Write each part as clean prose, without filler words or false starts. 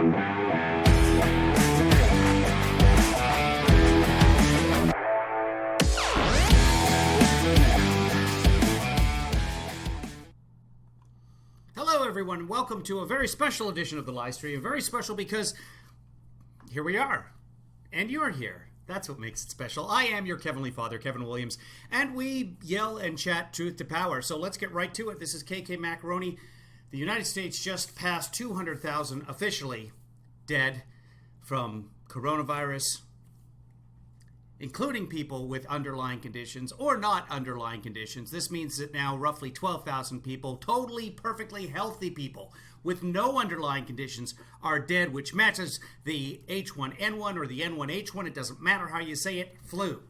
Hello, everyone. Welcome to a very special edition of the live stream. Very special because here we are, and you're here. That's what makes it special. I am your Kevinly Father, Kevin Williams, and we yell and chat truth to power. So let's get right to it. This is KK Macaroni. The United States just passed 200,000 officially dead from coronavirus, including people with underlying conditions or not underlying conditions. This means that now roughly 12,000 people, totally perfectly healthy people with no underlying conditions, are dead, which matches the H1N1 or the N1H1. It doesn't matter how you say it, flu.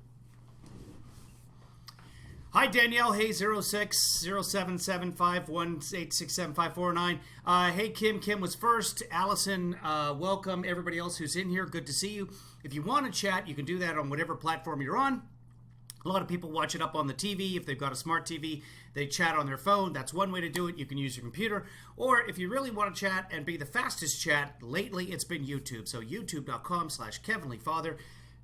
Hi, Danielle. Hey, 06077518675449. Hey, Kim. Kim was first. Allison, welcome. Everybody else who's in here, good to see you. If you want to chat, you can do that on whatever platform you're on. A lot of people watch it up on the TV. If they've got a smart TV, they chat on their phone. That's one way to do it. You can use your computer. Or if you really want to chat and be the fastest chat, lately it's been YouTube. So youtube.com/KevinlyFather.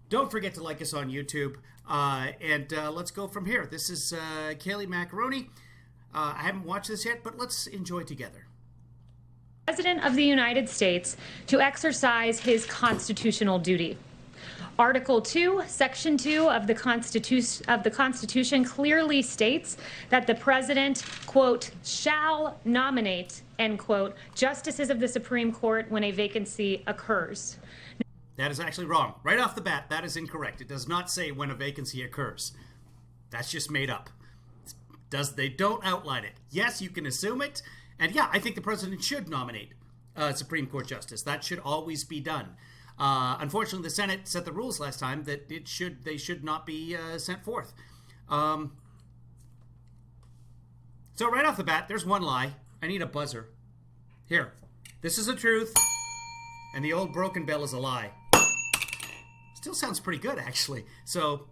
Don't forget to like us on YouTube. And let's go from here. This is Kayleigh Macaroni. I haven't watched this yet, but let's enjoy together. President of the United States to exercise his constitutional duty. Article 2, Section 2 of the Constitution clearly states that the president, quote, shall nominate, end quote, justices of the Supreme Court when a vacancy occurs. That is actually wrong. Right off the bat, that is incorrect. It does not say when a vacancy occurs. That's just made up. They don't outline it. Yes, you can assume it. And yeah, I think the president should nominate a Supreme Court justice. That should always be done. Unfortunately, the Senate set the rules last time that they should not be sent forth. So right off the bat, there's one lie. I need a buzzer. Here. This is the truth. And the old broken bell is a lie. Still sounds pretty good, actually. So,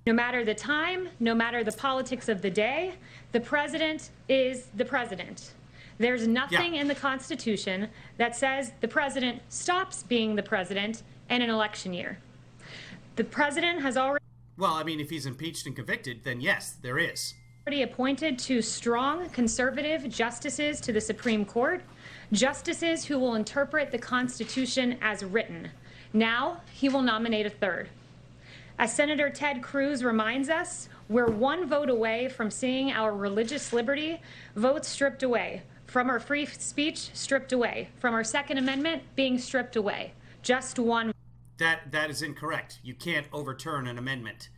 No matter the time, no matter the politics of the day, the president is the president. There's nothing in the Constitution that says the president stops being the president in an election year. The president has already... Well, I mean, if he's impeached and convicted, then yes, there is. Already appointed two strong conservative justices to the Supreme Court, justices who will interpret the Constitution as written. Now, he will nominate a third. As Senator Ted Cruz reminds us, we're one vote away from seeing our religious liberty votes stripped away, from our free speech stripped away, from our Second Amendment being stripped away. Just one. That is incorrect. You can't overturn an amendment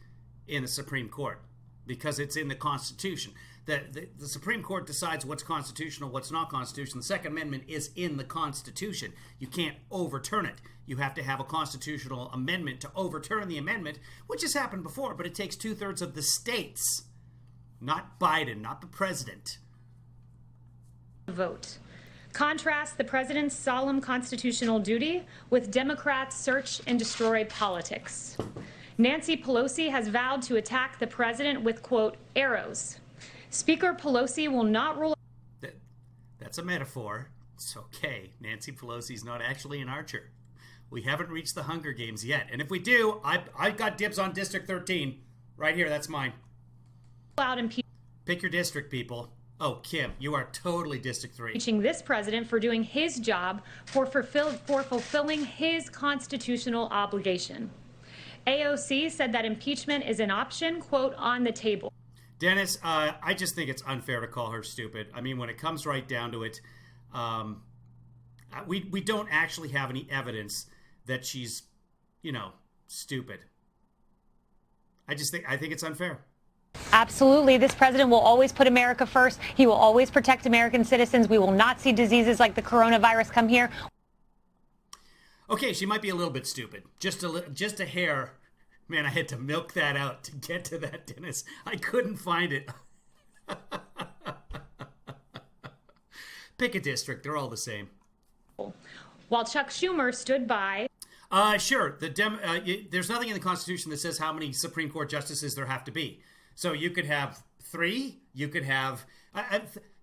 in the Supreme Court because it's in the Constitution. The Supreme Court decides what's constitutional, what's not constitutional. The Second Amendment is in the Constitution. You can't overturn it. You have to have a constitutional amendment to overturn the amendment, which has happened before, but it takes 2/3 of the states, not Biden, not the president. Vote. Contrast the president's solemn constitutional duty with Democrats' search and destroy politics. Nancy Pelosi has vowed to attack the president with, quote, arrows. Speaker Pelosi will not rule... That's a metaphor. It's okay. Nancy Pelosi's not actually an archer. We haven't reached the Hunger Games yet. And if we do, I've got dibs on District 13. Right here, that's mine. Pick your district, people. Oh, Kim, you are totally District 3. Impeaching this president for doing his job, for fulfilling his constitutional obligation. AOC said that impeachment is an option, quote, on the table. Dennis, I just think it's unfair to call her stupid. I mean, when it comes right down to it, we don't actually have any evidence that she's, stupid. I think it's unfair. Absolutely. This president will always put America first. He will always protect American citizens. We will not see diseases like the coronavirus come here. Okay, she might be a little bit stupid. Just a hair. Man, I had to milk that out to get to that, Dennis. I couldn't find it. Pick a district. They're all the same. While Chuck Schumer stood by... Sure. There's nothing in the Constitution that says how many Supreme Court justices there have to be. So you could have 3. You could have...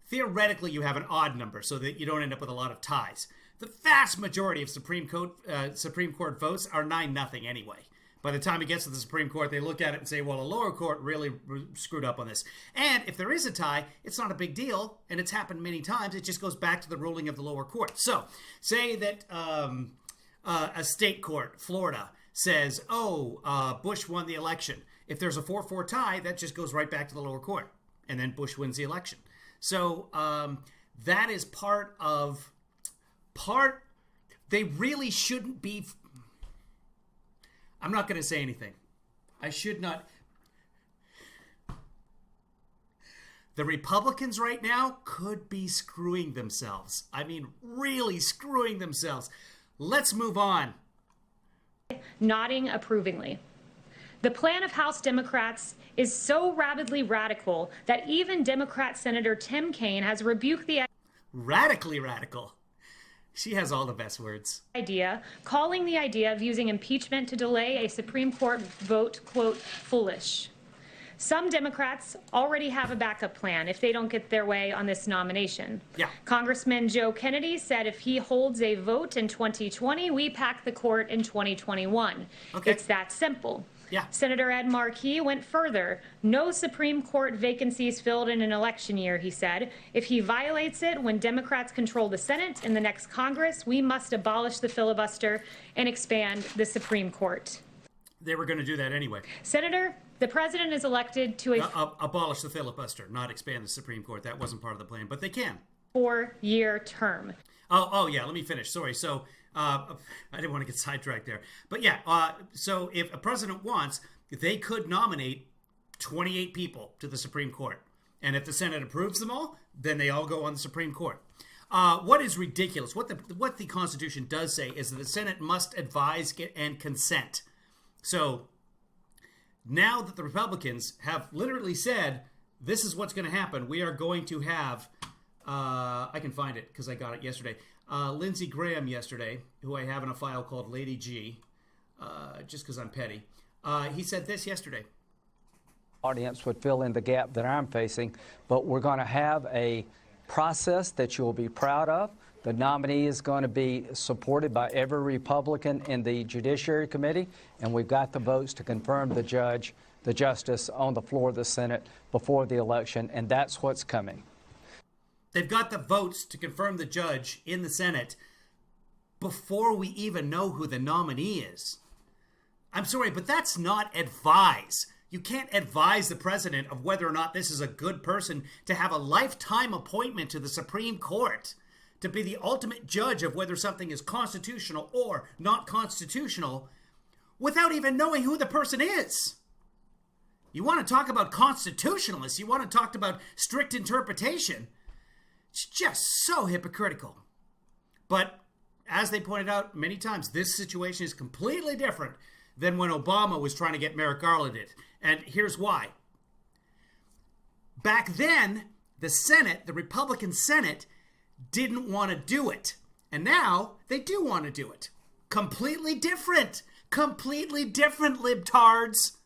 theoretically you have an odd number so that you don't end up with a lot of ties. The vast majority of Supreme Court votes are 9-0 anyway. By the time it gets to the Supreme Court, they look at it and say, well, a lower court really screwed up on this. And if there is a tie, it's not a big deal, and it's happened many times. It just goes back to the ruling of the lower court. So say that a state court, Florida, says, Bush won the election. If there's a 4-4 tie, that just goes right back to the lower court, and then Bush wins the election. So that is they really shouldn't be. I'm not going to say anything. I should not. The Republicans right now could be screwing themselves. I mean, really screwing themselves. Let's move on. Nodding approvingly. The plan of House Democrats is so rabidly radical that even Democrat Senator Tim Kaine has rebuked the radically radical. She has all the best words. Calling the idea of using impeachment to delay a Supreme Court vote, quote, foolish. Some Democrats already have a backup plan if they don't get their way on this nomination. Yeah. Congressman Joe Kennedy said if he holds a vote in 2020, we pack the court in 2021. Okay. It's that simple. Yeah. Senator Ed Markey went further. No Supreme Court vacancies filled in an election year, he said. If he violates it when Democrats control the Senate in the next Congress, we must abolish the filibuster and expand the Supreme Court. They were going to do that anyway. Senator, the president is elected to abolish the filibuster, not expand the Supreme Court. That wasn't part of the plan, but they can. 4-year term. Oh, yeah, let me finish. Sorry. So I didn't want to get sidetracked there. But yeah, so if a president wants, they could nominate 28 people to the Supreme Court. And if the Senate approves them all, then they all go on the Supreme Court. What is ridiculous, what the Constitution does say is that the Senate must advise and consent. So now that the Republicans have literally said, this is what's going to happen, we are going to have, I can find it because I got it yesterday, Lindsey Graham yesterday, who I have in a file called Lady G, just because I'm petty, he said this yesterday. Audience would fill in the gap that I'm facing, but we're going to have a process that you'll be proud of. The nominee is going to be supported by every Republican in the Judiciary Committee, and we've got the votes to confirm the justice on the floor of the Senate before the election, and that's what's coming. They've got the votes to confirm the judge in the Senate before we even know who the nominee is. I'm sorry, but that's not advise. You can't advise the president of whether or not this is a good person to have a lifetime appointment to the Supreme Court, to be the ultimate judge of whether something is constitutional or not constitutional, without even knowing who the person is. You want to talk about constitutionalists, you want to talk about strict interpretation. It's just so hypocritical. But as they pointed out many times, this situation is completely different than when Obama was trying to get Merrick Garland in. And here's why. Back then, the Senate, the Republican Senate, didn't want to do it. And now they do want to do it. Completely different. Completely different, libtards.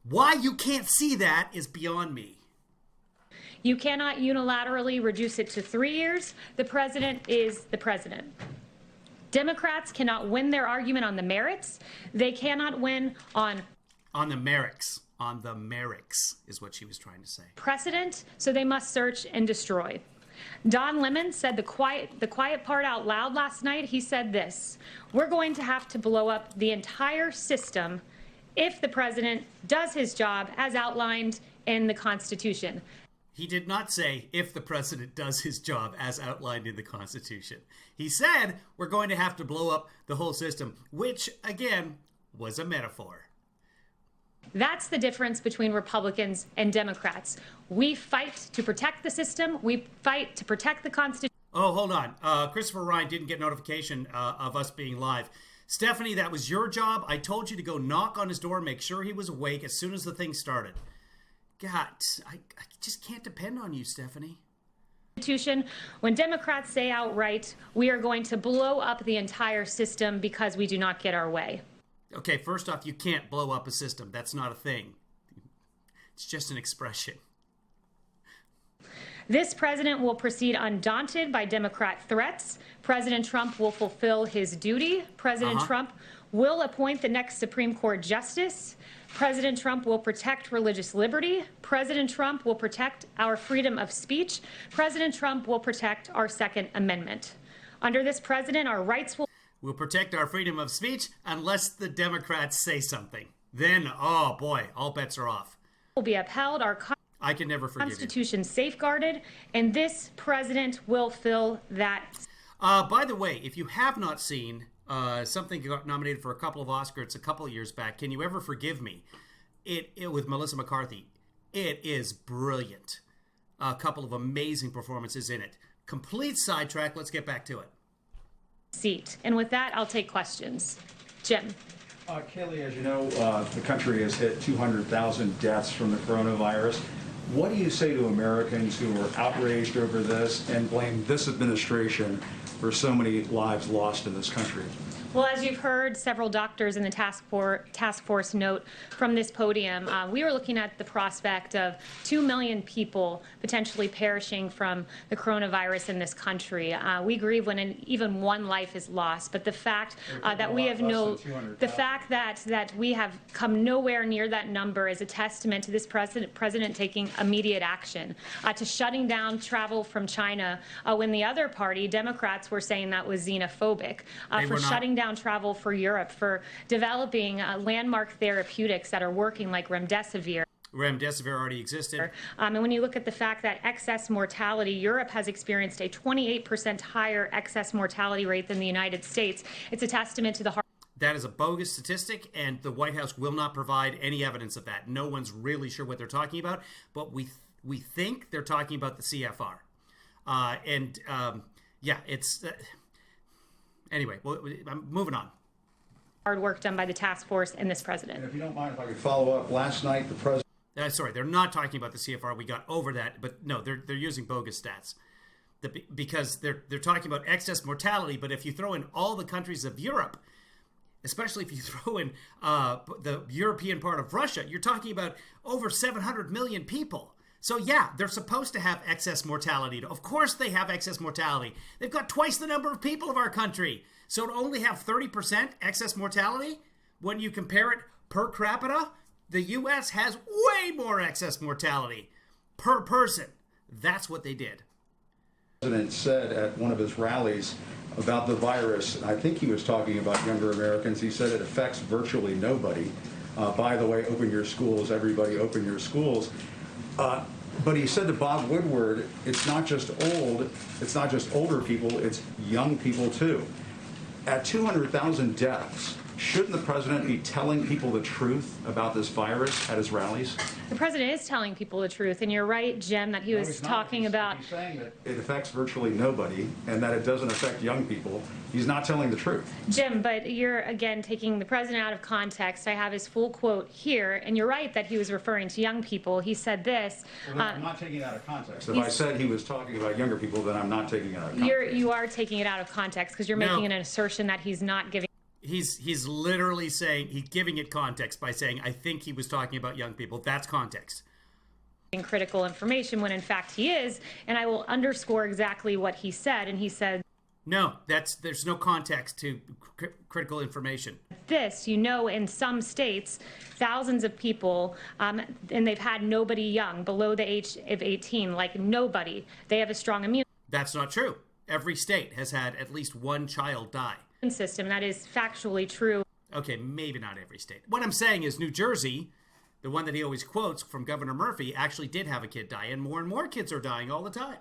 Why you can't see that is beyond me. You cannot unilaterally reduce it to 3 years. The president is the president. Democrats cannot win their argument on the merits. They cannot win on the merits. On the merits is what she was trying to say. Precedent, so they must search and destroy. Don Lemon said the quiet part out loud last night. He said this: we're going to have to blow up the entire system if the president does his job as outlined in the Constitution. He did not say if the president does his job as outlined in the Constitution. He said we're going to have to blow up the whole system, which, again, was a metaphor. That's the difference between Republicans and Democrats. We fight to protect the system. We fight to protect the Constitution. Oh, hold on. Christopher Ryan didn't get notification of us being live. Stephanie, that was your job. I told you to go knock on his door, make sure he was awake as soon as the thing started. God, I just can't depend on you, Stephanie. When Democrats say outright, we are going to blow up the entire system because we do not get our way. Okay, first off, you can't blow up a system. That's not a thing. It's just an expression. This president will proceed undaunted by Democrat threats. President Trump will fulfill his duty. President Trump will appoint the next Supreme Court justice. President Trump will protect religious liberty. President Trump will protect our freedom of speech. President Trump will protect our Second Amendment. Under this president, our rights We'll protect our freedom of speech unless the Democrats say something. Then, oh boy, all bets are off. Will be upheld. Our I can never forgive Constitution safeguarded, and this president will fill that. By the way, if you have not seen something got nominated for a couple of Oscars a couple of years back, Can You Ever Forgive Me? It with Melissa McCarthy. It is brilliant. A couple of amazing performances in it. Complete sidetrack. Let's get back to it. Seat. And with that, I'll take questions. Jim. Kayleigh, as you know, the country has hit 200,000 deaths from the coronavirus. What do you say to Americans who are outraged over this and blame this administration for so many lives lost in this country? Well, as you've heard several doctors in the task force note from this podium, we are looking at the prospect of 2 million people potentially perishing from the coronavirus in this country. We grieve when even one life is lost, but the fact that we have that we have come nowhere near that number is a testament to this president taking immediate action, to shutting down travel from China when the other party, Democrats, were saying that was xenophobic, for shutting down travel for Europe, for developing landmark therapeutics that are working like remdesivir. Remdesivir already existed. And when you look at the fact that excess mortality, Europe has experienced a 28% higher excess mortality rate than the United States. It's a testament to the hard. That is a bogus statistic, and the White House will not provide any evidence of that. No one's really sure what they're talking about, but we think they're talking about the CFR. Yeah, it's... Anyway, well, I'm moving on. Hard work done by the task force and this president. And if you don't mind, if I could follow up, last night the president... Sorry, they're not talking about the CFR. We got over that, but no, they're using bogus stats. Because they're talking about excess mortality, but if you throw in all the countries of Europe, especially if you throw in the European part of Russia, you're talking about over 700 million people. So yeah, they're supposed to have excess mortality. Of course they have excess mortality. They've got twice the number of people of our country. So to only have 30% excess mortality, when you compare it per capita, the U.S. has way more excess mortality per person. That's what they did. The president said at one of his rallies about the virus, I think he was talking about younger Americans, he said it affects virtually nobody. By the way, open your schools, everybody open your schools. But he said to Bob Woodward, it's not just older people, it's young people too. At 200,000 deaths, shouldn't the president be telling people the truth about this virus at his rallies? The president is telling people the truth, and you're right, Jim, that he was talking about... He's saying that it affects virtually nobody and that it doesn't affect young people. He's not telling the truth. Jim, but you're, again, taking the president out of context. I have his full quote here, and you're right that he was referring to young people. He said this... Well, I'm not taking it out of context. If I said he was talking about younger people, then I'm not taking it out of context. You are taking it out of context because you're making an assertion that he's not giving... He's literally saying, he's giving it context by saying, I think he was talking about young people. That's context. Critical information when in fact he is, and I will underscore exactly what he said, and he said... No, there's no context to critical information. This, in some states, thousands of people, and they've had nobody young, below the age of 18, like nobody. They have a strong immune... That's not true. Every state has had at least one child die. System. That is factually true. Okay, maybe not every state. What I'm saying is New Jersey, the one that he always quotes from Governor Murphy, actually did have a kid die, and more kids are dying all the time.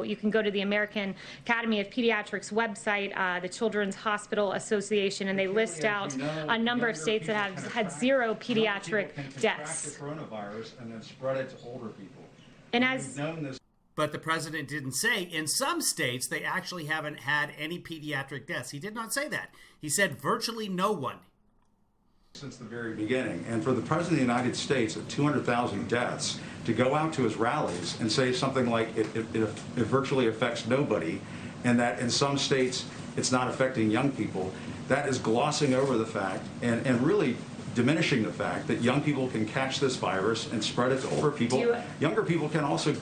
You can go to the American Academy of Pediatrics website, the Children's Hospital Association, and they list out a number of states that have had zero pediatric deaths. The coronavirus and then spread it to older people. And as But the president didn't say, in some states, they actually haven't had any pediatric deaths. He did not say that. He said virtually no one. Since the very beginning. And for the president of the United States at 200,000 deaths to go out to his rallies and say something like it virtually affects nobody and that in some states it's not affecting young people, that is glossing over the fact and really diminishing the fact that young people can catch this virus and spread it to older people. Younger people can also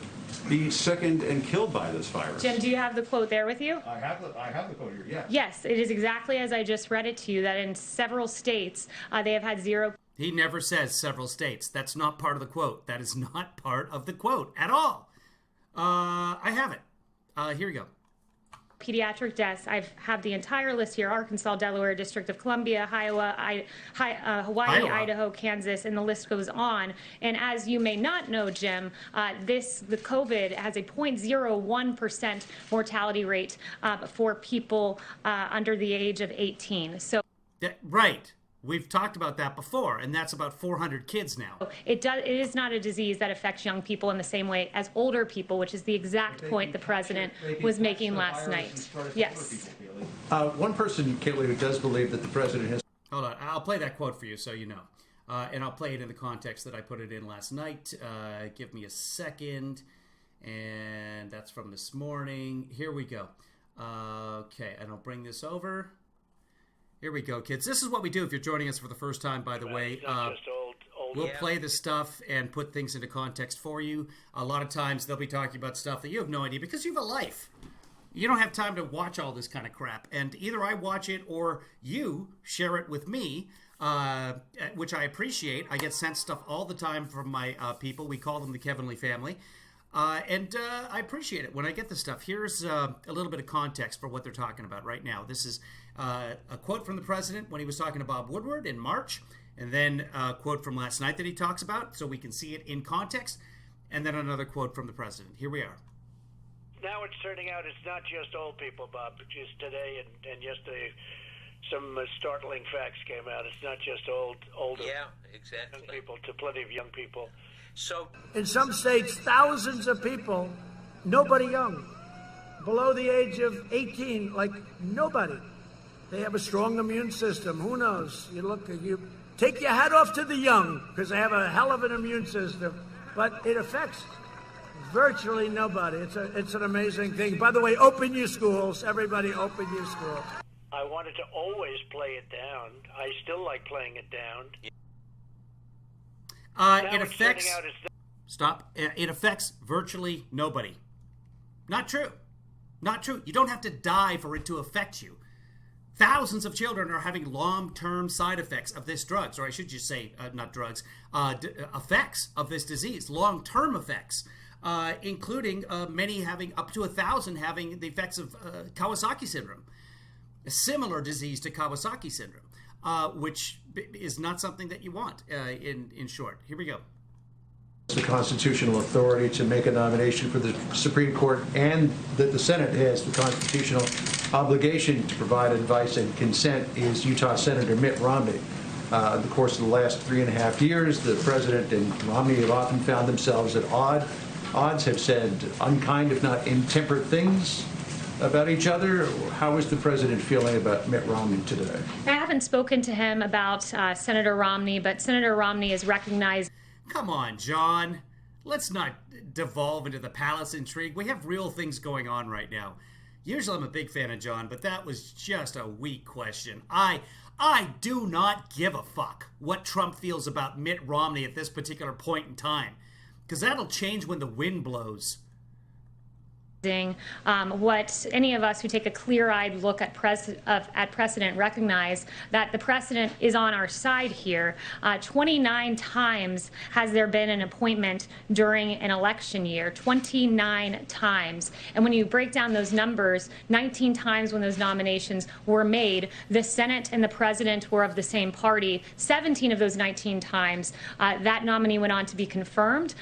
be sickened and killed by this virus. Jim, do you have the quote there with you? I have the quote here, yes. Yes, it is exactly as I just read it to you, that in several states, they have had zero. He never says several states. That's not part of the quote. That is not part of the quote at all. I have it. Here we go. Pediatric deaths. I have the entire list here: Arkansas, Delaware, District of Columbia, Hawaii, Idaho, Kansas, and the list goes on. And as you may not know, Jim, the COVID has a 0.01% mortality rate for people under the age of 18. So Right. We've talked about that before, and that's about 400 kids now. it is not a disease that affects young people in the same way as older people, which is the exact point the president was making last night. Yes. One person, Kayleigh, who does believe that the president has... Hold on. I'll play that quote for you so you know. And I'll play it in the context that I put it in last night. Give me a second. And that's from this morning. Here we go. Okay, and I'll bring this over. Here we go, kids. This is what we do if you're joining us for the first time, by the way. We'll play the stuff and put things into context for you. A lot of times they'll be talking about stuff that you have no idea because you have a life. You don't have time to watch all this kind of crap. And either I watch it or you share it with me, which I appreciate. I get sent stuff all the time from my people. We call them the Kevinly family. And I appreciate it when I get this stuff. Here's a little bit of context for what they're talking about right now. This is a quote from the president when he was talking to Bob Woodward in March, and then a quote from last night that he talks about so we can see it in context, and then another quote from the president. Here we are. Now it's turning out it's not just old people, Bob. Just today and yesterday, some startling facts came out. It's not just older young people, to plenty of young people. So, in some states, thousands of people, nobody young, below the age of 18, like nobody. They have a strong immune system. Who knows? You take your hat off to the young because they have a hell of an immune system, but it affects virtually nobody. It's an amazing thing. By the way, open your schools. Everybody, open your schools. I wanted to always play it down. I still like playing it down. It affects. Stop. It affects virtually nobody. Not true. Not true. You don't have to die for it to affect you. Thousands of children are having long-term side effects of this drugs, or I should just say, not drugs, effects of this disease, long-term effects, including many having up to 1,000 having the effects of Kawasaki syndrome, a similar disease to Kawasaki syndrome. Which is not something that you want, in short. Here we go. The constitutional authority to make a nomination for the Supreme Court, and that the Senate has the constitutional obligation to provide advice and consent, is Utah Senator Mitt Romney. In the course of the last 3.5 years, the president and Romney have often found themselves at odds, have said unkind, if not intemperate things about each other. How is the president feeling about Mitt Romney today? I haven't spoken to him about Senator Romney, but Senator Romney is recognized. Come on, John. Let's not devolve into the palace intrigue. We have real things going on right now. Usually I'm a big fan of John, but that was just a weak question. I do not give a fuck what Trump feels about Mitt Romney at this particular point in time, because that'll change when the wind blows. What any of us who take a clear-eyed look at precedent recognize that the precedent is on our side here. 29 times has there been an appointment during an election year, 29 times. And when you break down those numbers, 19 times when those nominations were made, the Senate and the president were of the same party. 17 of those 19 times, that nominee went on to be confirmed.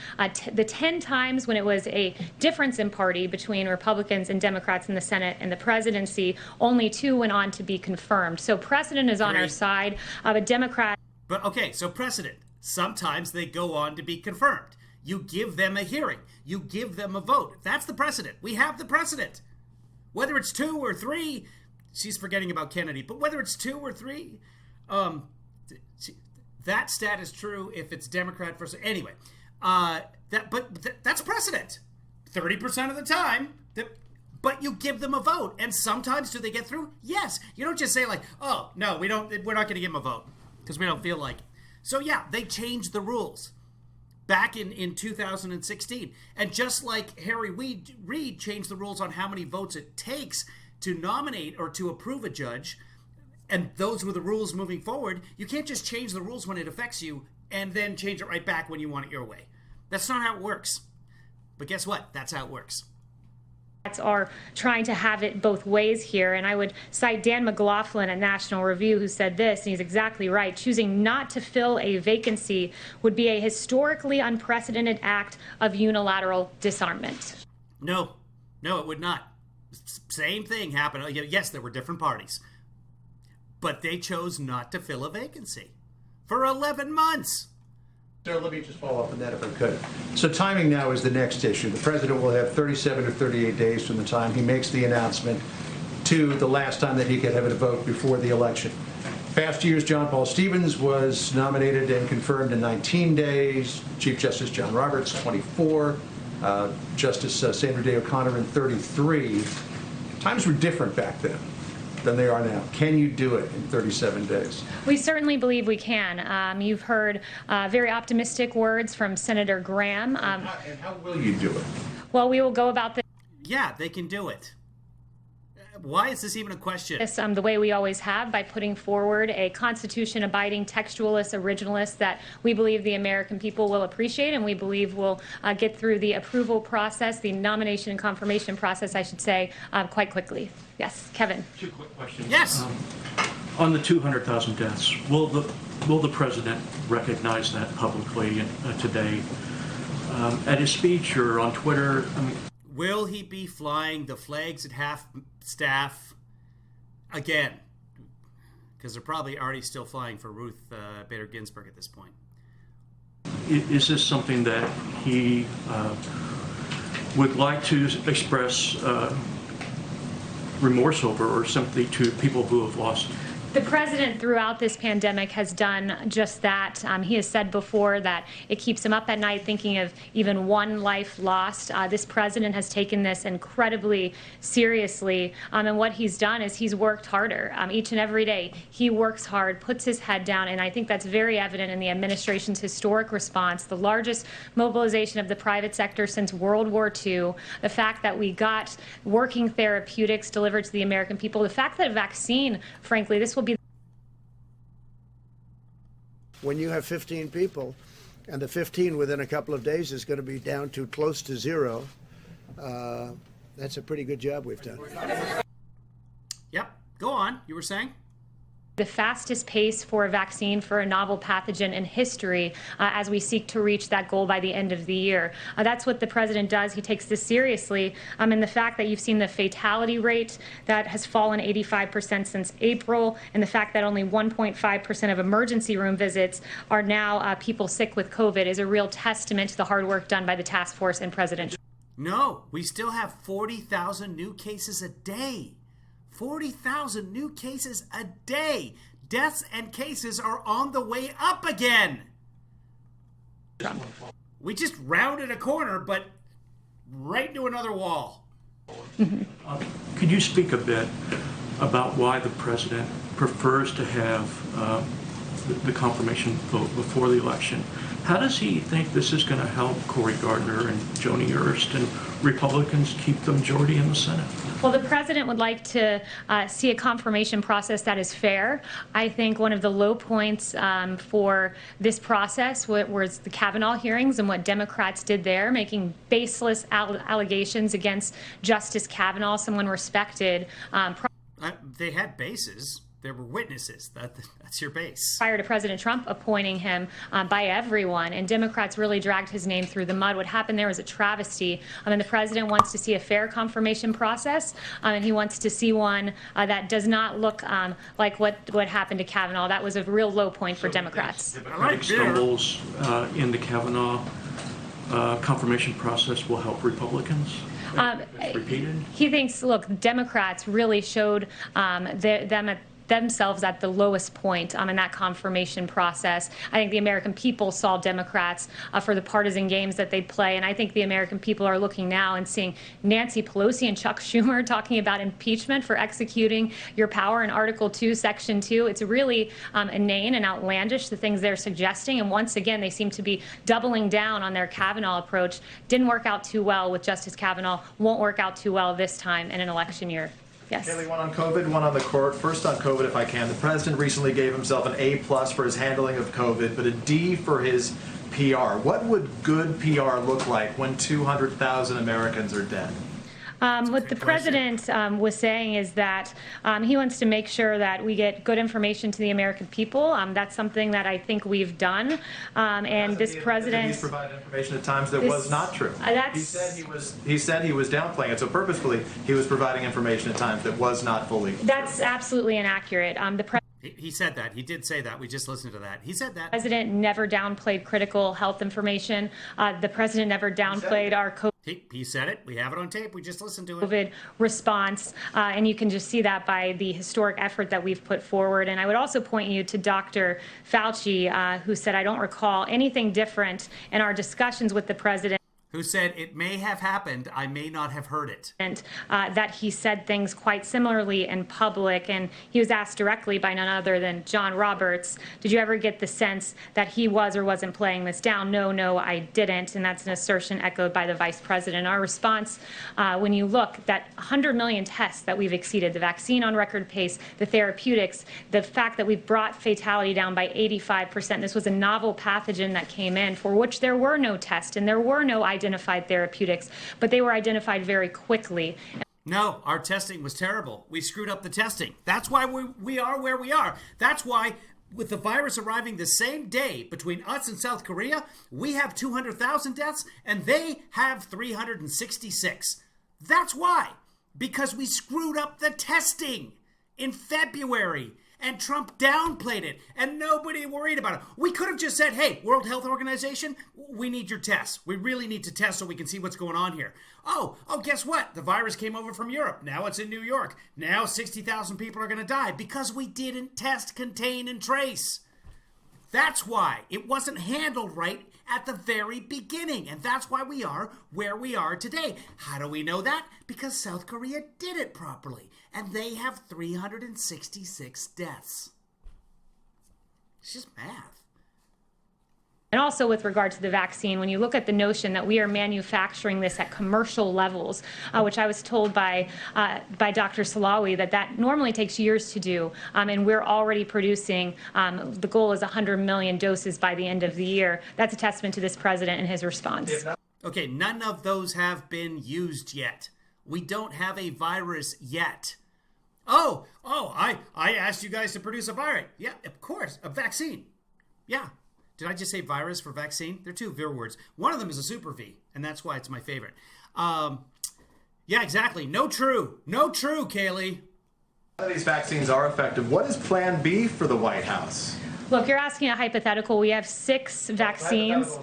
The 10 times when it was a difference in party between Republicans and Democrats in the Senate and the presidency, only 2 went on to be confirmed. So precedent is on our side. A Democrat. But okay, so precedent. Sometimes they go on to be confirmed. You give them a hearing. You give them a vote. That's the precedent. We have the precedent. Whether it's 2 or 3, she's forgetting about Kennedy, but whether it's 2 or 3, that stat is true if it's Democrat versus... Anyway, that's precedent. 30% of the time, but you give them a vote. And sometimes do they get through? Yes. You don't just say like, oh, no, we're not going to give them a vote because we don't feel like it. So yeah, they change the rules. back in 2016. And just like Harry Reid changed the rules on how many votes it takes to nominate or to approve a judge, and those were the rules moving forward, you can't just change the rules when it affects you and then change it right back when you want it your way. That's not how it works. But guess what? That's how it works. Are trying to have it both ways here, and I would cite Dan McLaughlin at National Review, who said this, and he's exactly right: choosing not to fill a vacancy would be a historically unprecedented act of unilateral disarmament. No, it would not. Same thing happened. Yes, there were different parties, but they chose not to fill a vacancy for 11 months. So let me just follow up on that if I could. So timing now is the next issue. The president will have 37 to 38 days from the time he makes the announcement to the last time that he could have a vote before the election. Past years, John Paul Stevens was nominated and confirmed in 19 days. Chief Justice John Roberts, 24. Justice Sandra Day O'Connor in 33. Times were different back then than they are now. Can you do it in 37 days? We certainly believe we can. You've heard very optimistic words from Senator Graham. And how will you do it? Well, we will go about this. Yeah, they can do it. Why is this even a question? The way we always have, by putting forward a Constitution-abiding textualist, originalist that we believe the American people will appreciate, and we believe will get through the approval process, the nomination and confirmation process, I should say, quite quickly. Yes, Kevin. 2 quick questions. Yes. On the 200,000 deaths, will the president recognize that publicly today at his speech or on Twitter? Will he be flying the flags at half-staff again? Because they're probably already still flying for Ruth Bader Ginsburg at this point. Is this something that he would like to express remorse over, or sympathy to people who have lost? The president throughout this pandemic has done just that. He has said before that it keeps him up at night thinking of even one life lost. This president has taken this incredibly seriously, and what he's done is he's worked harder. Each and every day he works hard, puts his head down, and I think that's very evident in the administration's historic response, the largest mobilization of the private sector since World War II, the fact that we got working therapeutics delivered to the American people, the fact that a vaccine, frankly, this will be. When you have 15 people, and the 15 within a couple of days is going to be down to close to zero, that's a pretty good job we've done. Yep. Go on. You were saying? The fastest pace for a vaccine for a novel pathogen in history as we seek to reach that goal by the end of the year. That's what the president does. He takes this seriously. And the fact that you've seen the fatality rate that has fallen 85% since April, and the fact that only 1.5% of emergency room visits are now people sick with COVID is a real testament to the hard work done by the task force and President. No, we still have 40,000 new cases a day. 40,000 new cases a day. Deaths and cases are on the way up again. We just rounded a corner, but right into another wall. Could you speak a bit about why the president prefers to have the confirmation vote before the election? How does he think this is going to help Cory Gardner and Joni Ernst and Republicans keep the majority in the Senate? Well, the president would like to see a confirmation process that is fair. I think one of the low points for this process was the Kavanaugh hearings and what Democrats did there, making baseless allegations against Justice Kavanaugh, someone respected. They had bases. There were witnesses. That's your base. Prior to President Trump appointing him by everyone, and Democrats really dragged his name through the mud. What happened there was a travesty. And the president wants to see a fair confirmation process, and he wants to see one that does not look like what happened to Kavanaugh. That was a real low point for Democrats. Democratic stumbles in the Kavanaugh confirmation process will help Republicans? Repeated? He thinks, look, Democrats really showed them at themselves at the lowest point in that confirmation process. I think the American people saw Democrats for the partisan games that they play, and I think the American people are looking now and seeing Nancy Pelosi and Chuck Schumer talking about impeachment for executing your power in Article 2, Section 2. It's really inane and outlandish, the things they're suggesting, and once again, they seem to be doubling down on their Kavanaugh approach. Didn't work out too well with Justice Kavanaugh, won't work out too well this time in an election year. Yes. Kayleigh, one on COVID, one on the court. First on COVID, if I can. The president recently gave himself an A+ for his handling of COVID, but a D for his PR. What would good PR look like when 200,000 Americans are dead? What the president was saying is that he wants to make sure that we get good information to the American people. That's something that I think we've done. And this president... He's provided information at times that was not true. He said he was downplaying it, so purposefully he was providing information at times that was not fully true. That's absolutely inaccurate. He said that. He did say that. We just listened to that. He said that. The president never downplayed critical health information. The president never downplayed our COVID. He said it. We have it on tape. We just listened to it. COVID response, and you can just see that by the historic effort that we've put forward. And I would also point you to Dr. Fauci, who said, I don't recall anything different in our discussions with the president. Who said, it may have happened, I may not have heard it. And that he said things quite similarly in public, and he was asked directly by none other than John Roberts, did you ever get the sense that he was or wasn't playing this down? No, I didn't, and that's an assertion echoed by the vice president. Our response, when you look, that 100 million tests that we've exceeded, the vaccine on record pace, the therapeutics, the fact that we've brought fatality down by 85%. This was a novel pathogen that came in for which there were no tests and there were no identified therapeutics, but they were identified very quickly. No, our testing was terrible. We screwed up the testing. That's why we are where we are. That's why, with the virus arriving the same day between us and South Korea, we have 200,000 deaths and they have 366. That's why. Because we screwed up the testing in February. And Trump downplayed it, and nobody worried about it. We could have just said, hey, World Health Organization, we need your tests. We really need to test so we can see what's going on here. Oh, guess what? The virus came over from Europe. Now it's in New York. Now 60,000 people are going to die because we didn't test, contain, and trace. That's why it wasn't handled right at the very beginning. And that's why we are where we are today. How do we know that? Because South Korea did it properly. And they have 366 deaths. It's just math. And also with regard to the vaccine, when you look at the notion that we are manufacturing this at commercial levels, which I was told by Dr. Salawi that normally takes years to do, and we're already producing, the goal is 100 million doses by the end of the year. That's a testament to this president and his response. Okay, none of those have been used yet. We don't have a virus yet. I asked you guys to produce a virus. Yeah, of course, a vaccine. Yeah. Did I just say virus for vaccine? They're two V words. One of them is a super V, and that's why it's my favorite. Yeah, exactly. No true, Kayleigh. None of these vaccines are effective. What is Plan B for the White House? Look, you're asking a hypothetical. We have 6 vaccines.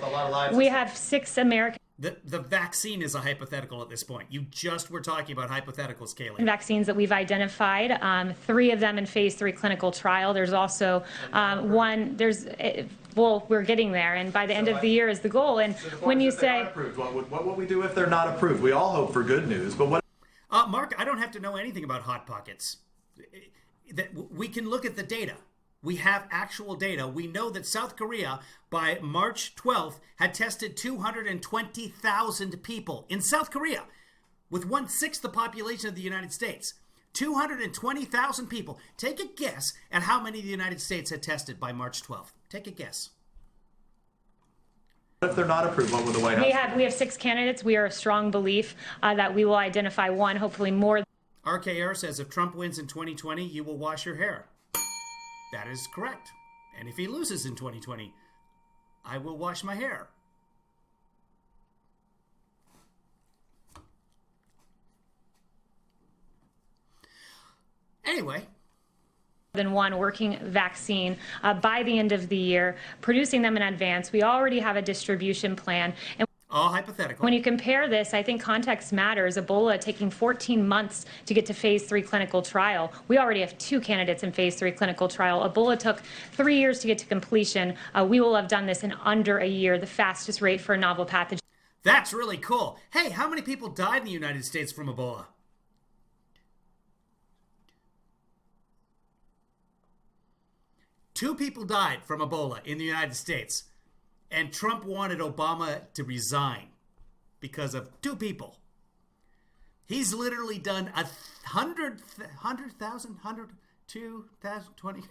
We have 6 American. The vaccine is a hypothetical at this point. You just were talking about hypotheticals, Kayleigh. Vaccines that we've identified, 3 of them in phase 3 clinical trial. There's also one. We're getting there, and by the end of the year is the goal. And so when you say, what will we do if they're not approved? We all hope for good news, but what? Mark, I don't have to know anything about hot pockets. We can look at the data. We have actual data. We know that South Korea, by March 12th, had tested 220,000 people in South Korea, with 1/6 the population of the United States. 220,000 people. Take a guess at how many the United States had tested by March 12th. Take a guess. If they're not approved, what will the White House? We have 6 candidates. We are a strong belief that we will identify one, hopefully more. RKR says if Trump wins in 2020, you will wash your hair. That is correct. And if he loses in 2020, I will wash my hair. Anyway. Than one working vaccine by the end of the year, producing them in advance. We already have a distribution plan. And All hypothetical. When you compare this, I think context matters. Ebola taking 14 months to get to phase 3 clinical trial. We already have 2 candidates in phase 3 clinical trial. Ebola took 3 years to get to completion. We will have done this in under a year, the fastest rate for a novel pathogen. That's really cool. Hey, how many people died in the United States from Ebola? Two people died from Ebola in the United States. And Trump wanted Obama to resign because of 2 people. He's literally done 100,000, 2,000, 20.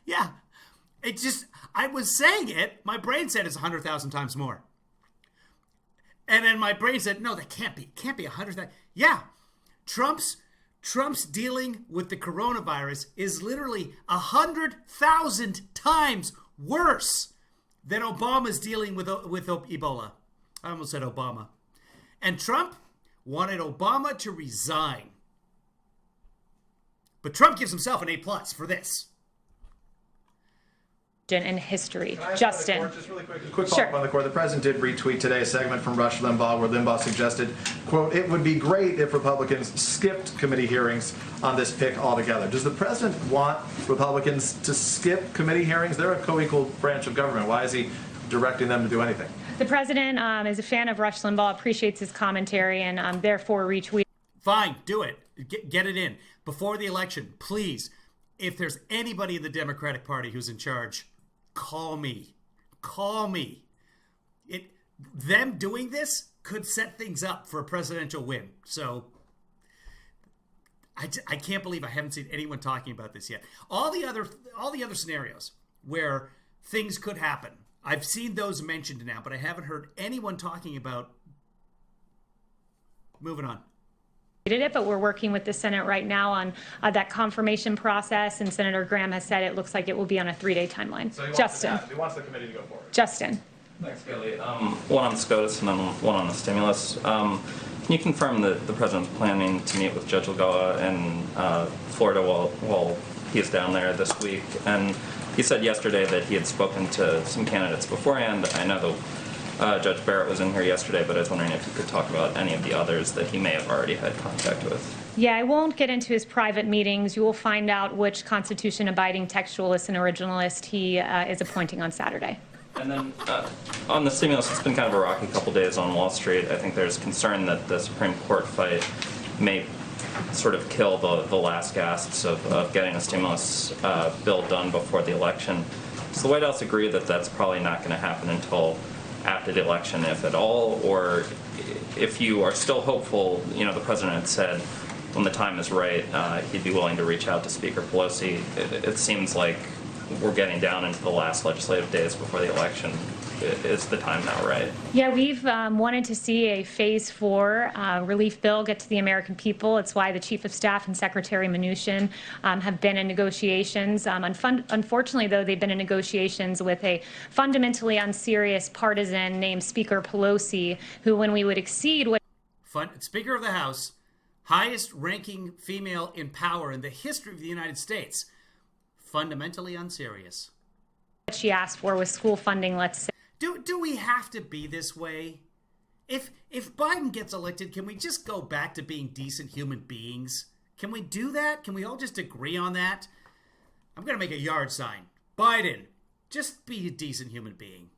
Yeah. It just, I was saying it. My brain said it's 100,000 times more. And then my brain said, no, that can't be. It can't be 100,000. Yeah. Trump's dealing with the coronavirus is literally 100,000 times worse than Obama's dealing with Ebola. I almost said Obama. And Trump wanted Obama to resign. But Trump gives himself an A+ for this. In history. Justin. Just really quick follow-up on the court. The president did retweet today a segment from Rush Limbaugh where Limbaugh suggested, quote, it would be great if Republicans skipped committee hearings on this pick altogether. Does the president want Republicans to skip committee hearings? They're a co-equal branch of government. Why is he directing them to do anything? The president is a fan of Rush Limbaugh, appreciates his commentary, and therefore retweet. Fine, do it. Get it in. Before the election, please, if there's anybody in the Democratic Party who's in charge, call me. Call me. Them doing this could set things up for a presidential win. So I can't believe I haven't seen anyone talking about this yet. All the other scenarios where things could happen, I've seen those mentioned now, but I haven't heard anyone talking about moving on. It, but we're working with the Senate right now on that confirmation process, and Senator Graham has said it looks like it will be on a 3-day timeline. So Justin. He wants the committee to go forward. Justin. Thanks, Kayleigh. One on the SCOTUS and then one on the stimulus. Can you confirm that the president's planning to meet with Judge Lagoa in Florida while he is down there this week? And he said yesterday that he had spoken to some candidates beforehand. I know Judge Barrett was in here yesterday, but I was wondering if you could talk about any of the others that he may have already had contact with. Yeah, I won't get into his private meetings. You will find out which Constitution-abiding textualist and originalist he is appointing on Saturday. And then on the stimulus, it's been kind of a rocky couple days on Wall Street. I think there's concern that the Supreme Court fight may sort of kill the last gasps of getting a stimulus bill done before the election. Does the White House agree that that's probably not going to happen until after the election, if at all? Or if you are still hopeful, the president had said when the time is right, he'd be willing to reach out to Speaker Pelosi. It seems like we're getting down into the last legislative days before the election. Is the time now right? Yeah, we've wanted to see a Phase 4 relief bill get to the American people. It's why the Chief of Staff and Secretary Mnuchin have been in negotiations. Unfortunately, though, they've been in negotiations with a fundamentally unserious partisan named Speaker Pelosi, who, when we would exceed what... Speaker of the House, highest-ranking female in power in the history of the United States, fundamentally unserious. What she asked for was school funding, let's say. Do we have to be this way? If Biden gets elected, can we just go back to being decent human beings? Can we do that? Can we all just agree on that? I'm going to make a yard sign. Biden, just be a decent human being.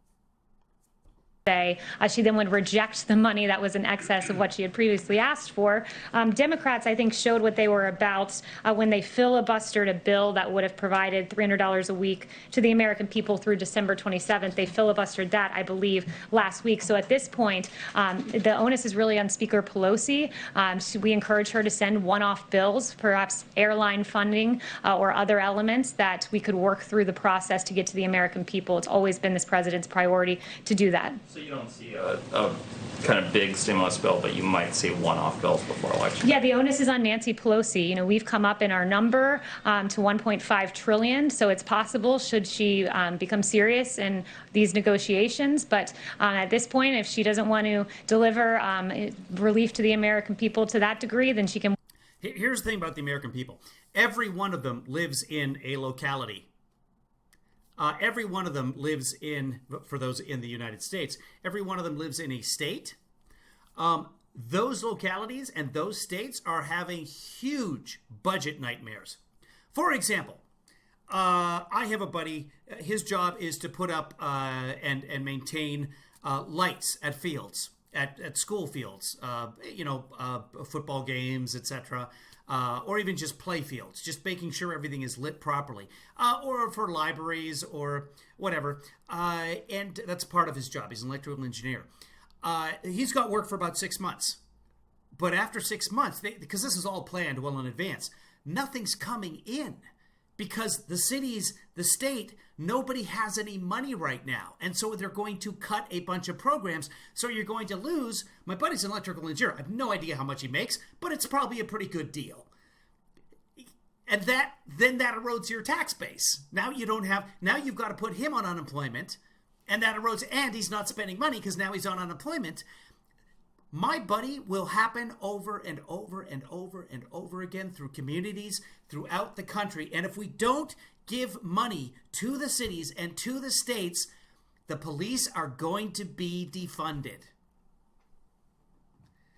She then would reject the money that was in excess of what she had previously asked for. Democrats, I think, showed what they were about when they filibustered a bill that would have provided $300 a week to the American people through December 27th. They filibustered that, I believe, last week. So at this point, the onus is really on Speaker Pelosi. We encourage her to send one-off bills, perhaps airline funding or other elements that we could work through the process to get to the American people. It's always been this president's priority to do that. So you don't see a kind of big stimulus bill, but you might see one-off bills before election. Yeah, the onus is on Nancy Pelosi. We've come up in our number to $1.5 trillion, so it's possible should she become serious in these negotiations. But at this point, if she doesn't want to deliver relief to the American people to that degree, then she can. Here's the thing about the American people. Every one of them lives in a locality. every one of them lives in, for those in the United States, every one of them lives in a state. Those localities and those states are having huge budget nightmares. For example, I have a buddy, his job is to put up and maintain lights at fields, at school fields, football games, etc., or even just play fields, just making sure everything is lit properly, or for libraries or whatever. And that's part of his job. He's an electrical engineer. He's got work for about 6 months. But after 6 months, because this is all planned well in advance, nothing's coming in. Because the cities, the state, nobody has any money right now. And so they're going to cut a bunch of programs. So you're going to lose. My buddy's an electrical engineer. I have no idea how much he makes, but it's probably a pretty good deal. And then that erodes your tax base. Now you've got to put him on unemployment. And that erodes, and he's not spending money because now he's on unemployment. My buddy will happen over and over and over and over again through communities throughout the country. And if we don't give money to the cities and to the states, the police are going to be defunded.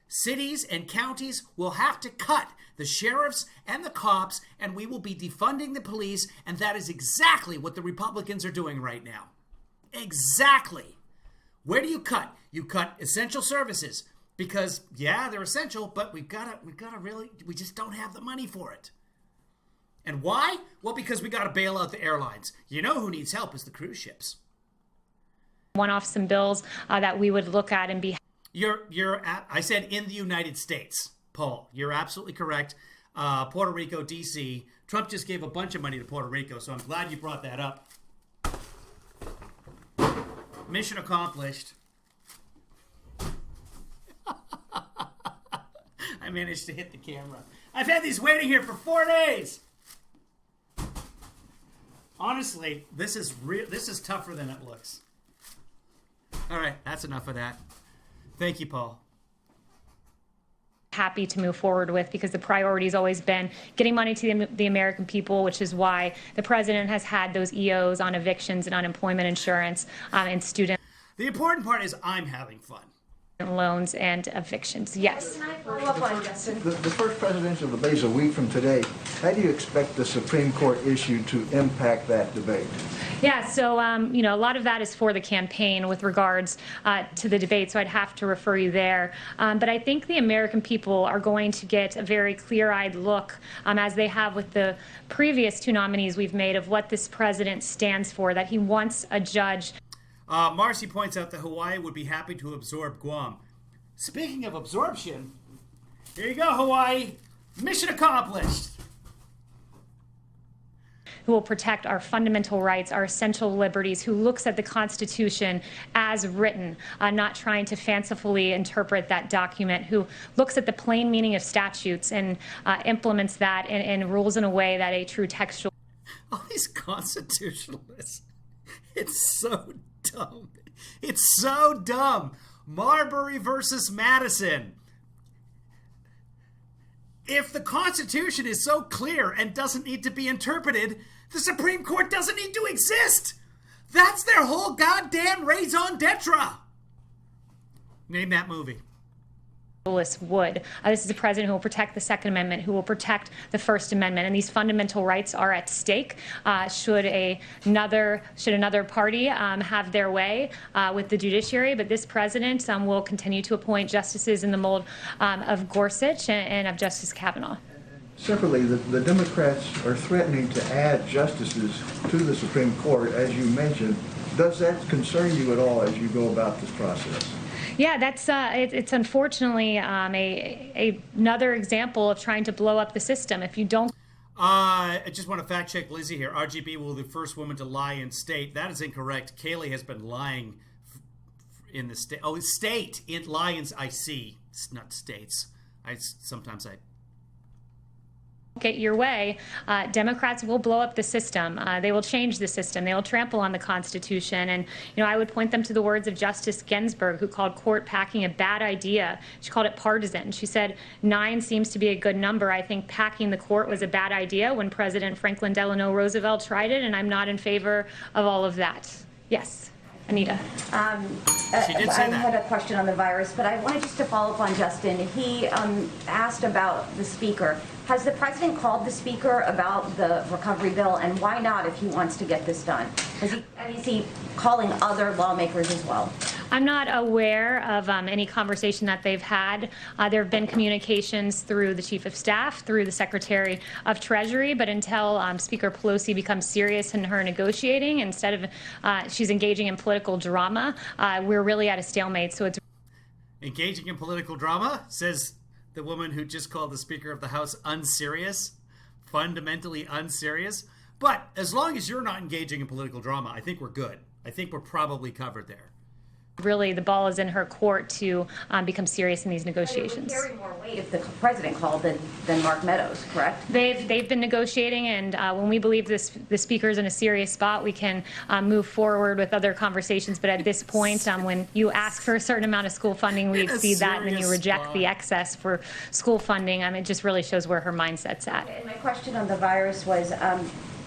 Cities and counties will have to cut the sheriffs and the cops, and we will be defunding the police. And that is exactly what the Republicans are doing right now. Exactly. Where do you cut? You cut essential services. Because, yeah, they're essential, but we just don't have the money for it. And why? Well, because we got to bail out the airlines. You know who needs help is the cruise ships. One off some bills that we would look at and be. I said in the United States, Paul. You're absolutely correct. Puerto Rico, D.C. Trump just gave a bunch of money to Puerto Rico, so I'm glad you brought that up. Mission accomplished. I managed to hit the camera. I've had these waiting here for 4 days. Honestly, this is tougher than it looks. All right, that's enough of that. Thank you, Paul. Happy to move forward with, because the priority has always been getting money to the American people, which is why the president has had those EOs on evictions and unemployment insurance and student. The important part is I'm having fun. Loans and evictions. Yes. The first presidential debate is a week from today. How do you expect the Supreme Court issue to impact that debate? Yeah, so, a lot of that is for the campaign with regards to the debate, so I'd have to refer you there. But I think the American people are going to get a very clear-eyed look, as they have with the previous two nominees we've made, of what this president stands for, that he wants a judge. Marcy points out that Hawaii would be happy to absorb Guam. Speaking of absorption, here you go, Hawaii. Mission accomplished. Who will protect our fundamental rights, our essential liberties, who looks at the Constitution as written, not trying to fancifully interpret that document, who looks at the plain meaning of statutes and implements that and rules in a way that a true textual. All these constitutionalists. It's so dumb. It's so dumb. Marbury versus Madison. If the Constitution is so clear and doesn't need to be interpreted, the Supreme Court doesn't need to exist. That's their whole goddamn raison d'etre. Name that movie. Would. This is a president who will protect the Second Amendment, who will protect the First Amendment, and these fundamental rights are at stake. Should another party have their way with the judiciary, but this president will continue to appoint justices in the mold of Gorsuch and of Justice Kavanaugh. Separately, the Democrats are threatening to add justices to the Supreme Court, as you mentioned. Does that concern you at all as you go about this process? Yeah, that's it's unfortunately another example of trying to blow up the system. If you don't. I just want to fact check Lizzie here. RGB will be the first woman to lie in state. That is incorrect. Kayleigh has been lying in the state. Oh, state. In lions, I see. It's not states. Sometimes I get your way, Democrats will blow up the system. They will change the system. They will trample on the Constitution. And, I would point them to the words of Justice Ginsburg, who called court packing a bad idea. She called it partisan. She said 9 seems to be a good number. I think packing the court was a bad idea when President Franklin Delano Roosevelt tried it, and I'm not in favor of all of that. Yes. Anita. She did say I had a question on the virus, but I wanted just to follow up on Justin. He asked about the Speaker. Has the President called the Speaker about the recovery bill, and why not if he wants to get this done? Is he calling other lawmakers as well? I'm not aware of any conversation that they've had. There have been communications through the Chief of Staff, through the Secretary of Treasury, but until Speaker Pelosi becomes serious in her negotiating, instead of she's engaging in political drama, we're really at a stalemate. So it's engaging in political drama, says the woman who just called the Speaker of the House unserious, fundamentally unserious. But as long as you're not engaging in political drama, I think we're good. I think we're probably covered there. Really, the ball is in her court to become serious in these negotiations. It would carry more weight if the President called than Mark Meadows, correct? They've been negotiating, and when we believe the Speaker's in a serious spot, we can move forward with other conversations. But at this point, when you ask for a certain amount of school funding, we exceed that, and then you reject the excess for school funding. It just really shows where her mindset's at. And my question on the virus was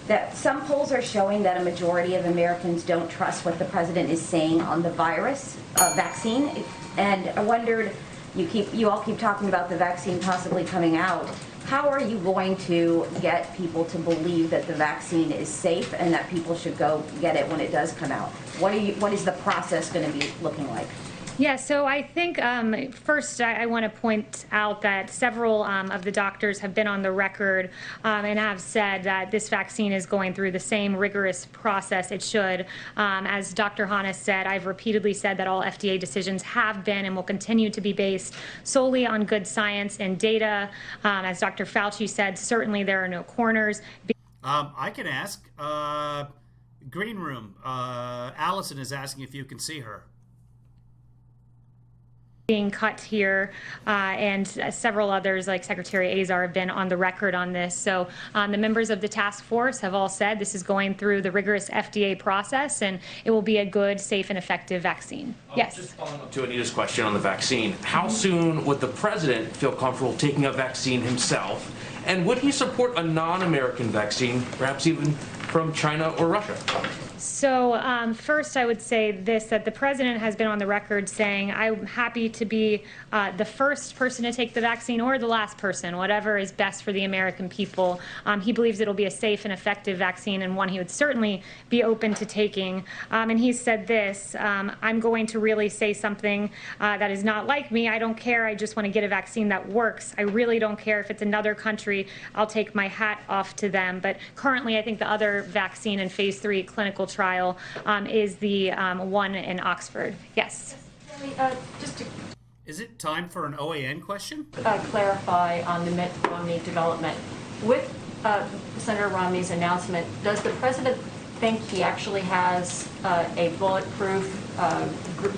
that some polls are showing that a majority of Americans don't trust what the President is saying on the virus vaccine. And I wondered, you all keep talking about the vaccine possibly coming out. How are you going to get people to believe that the vaccine is safe and that people should go get it when it does come out? What is the process going to be looking like? Yeah, so I think first I want to point out that several of the doctors have been on the record and have said that this vaccine is going through the same rigorous process it should. As Dr. Hannes said, I've repeatedly said that all FDA decisions have been and will continue to be based solely on good science and data. As Dr. Fauci said, certainly there are no corners. I can ask. Green Room, Allison is asking if you can see her. Being cut here, and several others like Secretary Azar have been on the record on this. So the members of the task force have all said this is going through the rigorous FDA process, and it will be a good, safe, and effective vaccine. Yes. Just following up to Anita's question on the vaccine, how soon would the President feel comfortable taking a vaccine himself? And would he support a non-American vaccine, perhaps even from China or Russia? So first I would say this, that the President has been on the record saying, I'm happy to be the first person to take the vaccine or the last person, whatever is best for the American people. He believes it'll be a safe and effective vaccine and one he would certainly be open to taking. And he said this, I'm going to really say something that is not like me. I don't care. I just want to get a vaccine that works. I really don't care if it's another country. I'll take my hat off to them. But currently I think the other vaccine in phase 3 clinical trial is the one in Oxford. Yes. Just to Is it time for an OAN question? clarify on the Mitt Romney development. With Senator Romney's announcement, does the President think he actually has a bulletproof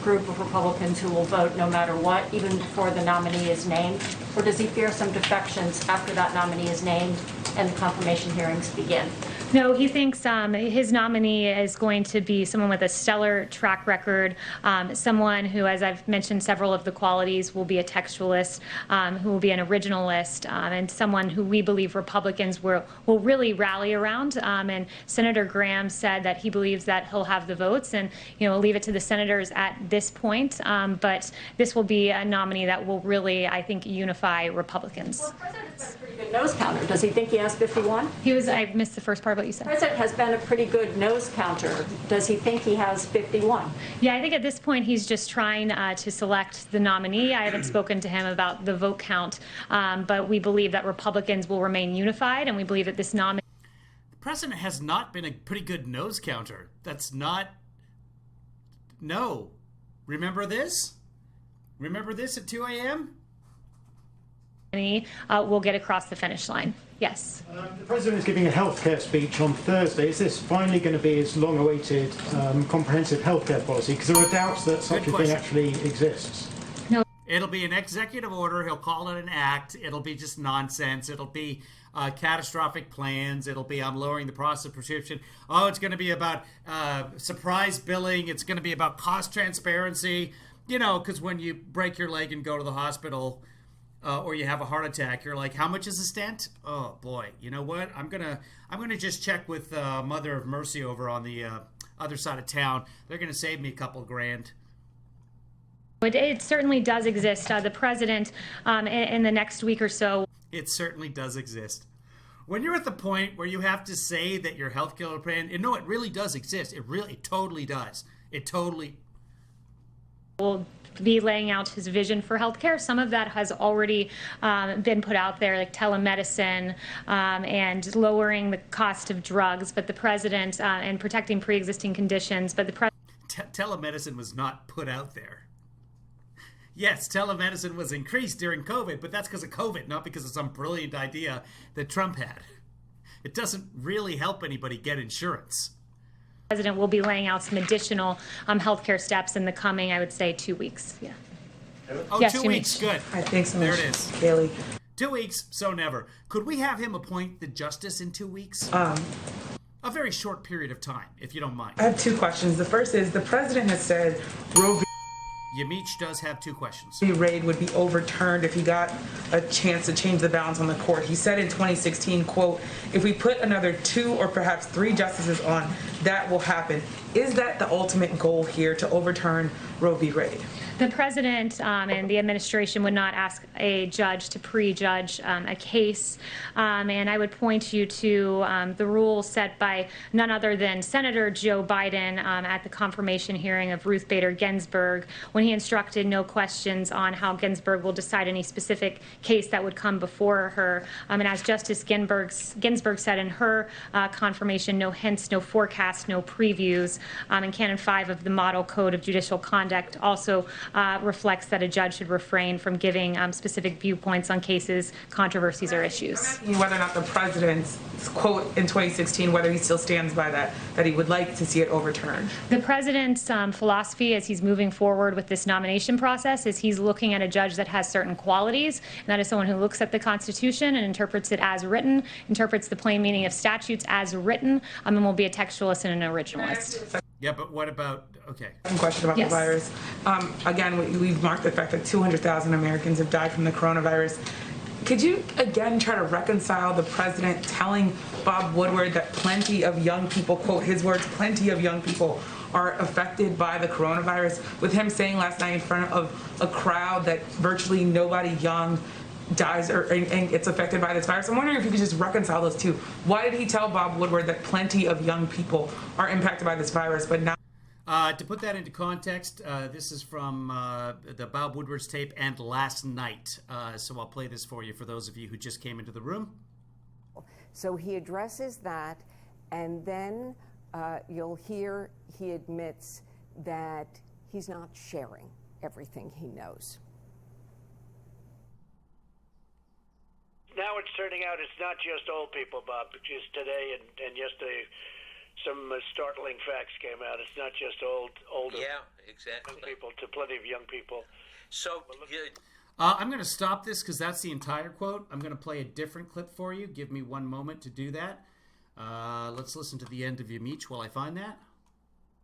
group of Republicans who will vote no matter what, even before the nominee is named? Or does he fear some defections after that nominee is named and the confirmation hearings begin? No, he thinks his nominee is going to be someone with a stellar track record, someone who, as I've mentioned, several of the qualities, will be a textualist, who will be an originalist, and someone who we believe Republicans will really rally around. And Senator Graham said that he believes that he'll have the votes, and we'll leave it to the senators at this point. But this will be a nominee that will really, I think, unify Republicans. Well, the President has been a pretty good nose counter. Does he think he has 51? I missed the first part of what you said. The President has been a pretty good nose counter. Does he think he has 51? Yeah, I think at this point he's just trying to select the nominee. I haven't spoken to him about the vote count, but we believe that Republicans will remain unified, and we believe that this nominee... The President has not been a pretty good nose counter. That's not... No. Remember this? Remember this at 2 a.m.? Will get across the finish line. Yes. The President is giving a healthcare speech on Thursday. Is this finally going to be his long-awaited comprehensive healthcare policy? Because there are doubts that such a thing actually exists. No. It'll be an executive order. He'll call it an act. It'll be just nonsense. It'll be catastrophic plans. It'll be I'm lowering the cost of prescription. Oh, it's going to be about surprise billing. It's going to be about cost transparency. You know, because when you break your leg and go to the hospital or you have a heart attack, you're like, how much is a stent? Oh boy, you know what? I'm gonna just check with Mother of Mercy over on the other side of town. They're gonna save me a couple grand. It certainly does exist. The president, in the next week or so. It certainly does exist. When you're at the point where you have to say that your health care plan, no, it really does exist. It totally does. It totally will be laying out his vision for healthcare. Some of that has already been put out there, like telemedicine and lowering the cost of drugs. But the president and protecting pre-existing conditions. But the telemedicine was not put out there. Yes, telemedicine was increased during COVID, but that's because of COVID, not because of some brilliant idea that Trump had. It doesn't really help anybody get insurance. The president will be laying out some additional healthcare steps in the coming, I would say, 2 weeks. Yeah. Oh, yes, 2 weeks. Good. I think so. There it is. Kayleigh. 2 weeks, so never. Could we have him appoint the justice in 2 weeks? A very short period of time, if you don't mind. I have 2 questions. The first is, the president has said Roe v. Yamich does have 2 questions. Raid would be overturned if he got a chance to change the balance on the court. He said in 2016, quote, if we put another 2 or perhaps 3 justices on, that will happen. Is that the ultimate goal here, to overturn Roe v. Wade? The president and the administration would not ask a judge to prejudge a case. And I would point you to the rules set by none other than Senator Joe Biden at the confirmation hearing of Ruth Bader Ginsburg, when he instructed no questions on how Ginsburg will decide any specific case that would come before her. And as Justice Ginsburg said in her confirmation, no hints, no forecasts, no previews. And Canon 5 of the Model Code of Judicial Conduct also reflects that a judge should refrain from giving specific viewpoints on cases, controversies, or issues. I'm asking you whether or not the president's quote in 2016, whether he still stands by that he would like to see it overturned. The president's philosophy as he's moving forward with this nomination process is he's looking at a judge that has certain qualities, and that is someone who looks at the Constitution and interprets it as written, interprets the plain meaning of statutes as written, and will be a textualist and an originalist. Yeah, but what about, okay. Question about the virus. Again, we've marked the fact that 200,000 Americans have died from the coronavirus. Could you again try to reconcile the president telling Bob Woodward that plenty of young people, quote his words, plenty of young people are affected by the coronavirus, with him saying last night in front of a crowd that virtually nobody young dies and gets affected by this virus? I'm wondering if you could just reconcile those two. Why did he tell Bob Woodward that plenty of young people are impacted by this virus, but not? To put that into context, this is from the Bob Woodward's tape and last night. So I'll play this for you for those of you who just came into the room. So he addresses that, and then you'll hear he admits that he's not sharing everything he knows. Now it's turning out it's not just old people, Bob. Just today and yesterday, some startling facts came out. It's not just older young people, to plenty of young people. So I'm going to stop this because that's the entire quote. I'm going to play a different clip for you. Give me 1 moment to do that. Let's listen to the end of Yamich while I find that.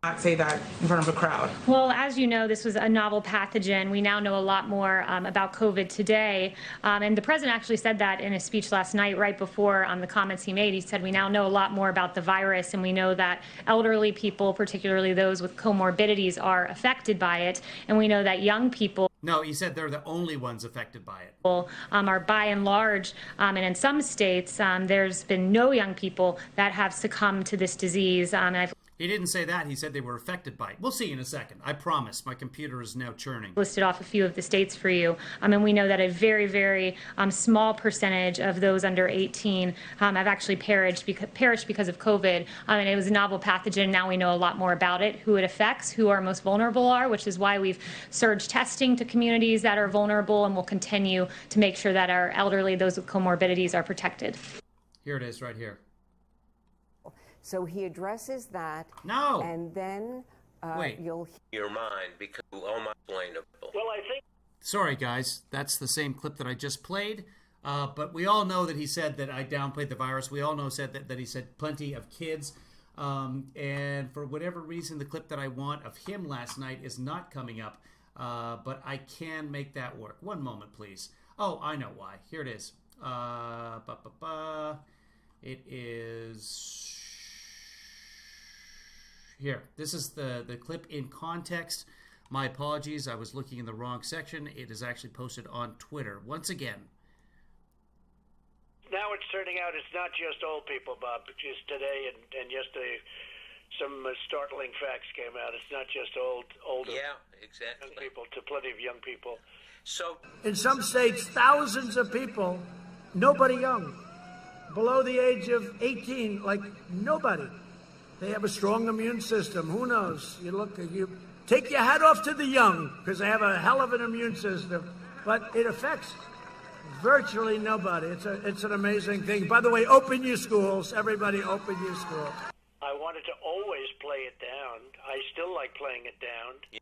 Not say that in front of a crowd. Well, as you know, this was a novel pathogen. We now know a lot more about COVID today. And the president actually said that in his speech last night, right before the comments he made. He said, we now know a lot more about the virus, and we know that elderly people, particularly those with comorbidities, are affected by it. And we know that young people... No, he said they're the only ones affected by it. Are by and large, and in some states, there's been no young people that have succumbed to this disease. He didn't say that. He said they were affected by it. We'll see in a second. I promise. My computer is now churning. Listed off a few of the states for you. And we know that a very, very small percentage of those under 18 have actually perished because of COVID. And it was a novel pathogen. Now we know a lot more about it, who it affects, who our most vulnerable are, which is why we've surged testing to communities that are vulnerable, and will continue to make sure that our elderly, those with comorbidities, are protected. Here it is right here. So he addresses that. No. And then you'll your mind because you almost explainable. Well, I think Sorry, guys. That's the same clip that I just played. But we all know that he said that I downplayed the virus. We all know that he said plenty of kids. And for whatever reason, the clip that I want of him last night is not coming up. But I can make that work. One moment, please. Oh, I know why. Here it is. It is here. This is the clip in context. My apologies. I was looking in the wrong section. It is actually posted on Twitter. Once again. Now it's turning out it's not just old people, Bob. Just today and yesterday, some startling facts came out. It's not just older young people, to plenty of young people. So in some states, thousands of people, nobody young, below the age of 18, like nobody. They have a strong immune system. Who knows? You take your hat off to the young because they have a hell of an immune system, but it affects virtually nobody. It's an amazing thing. By the way, open your schools. Everybody open your schools. I wanted to always play it down. I still like playing it down.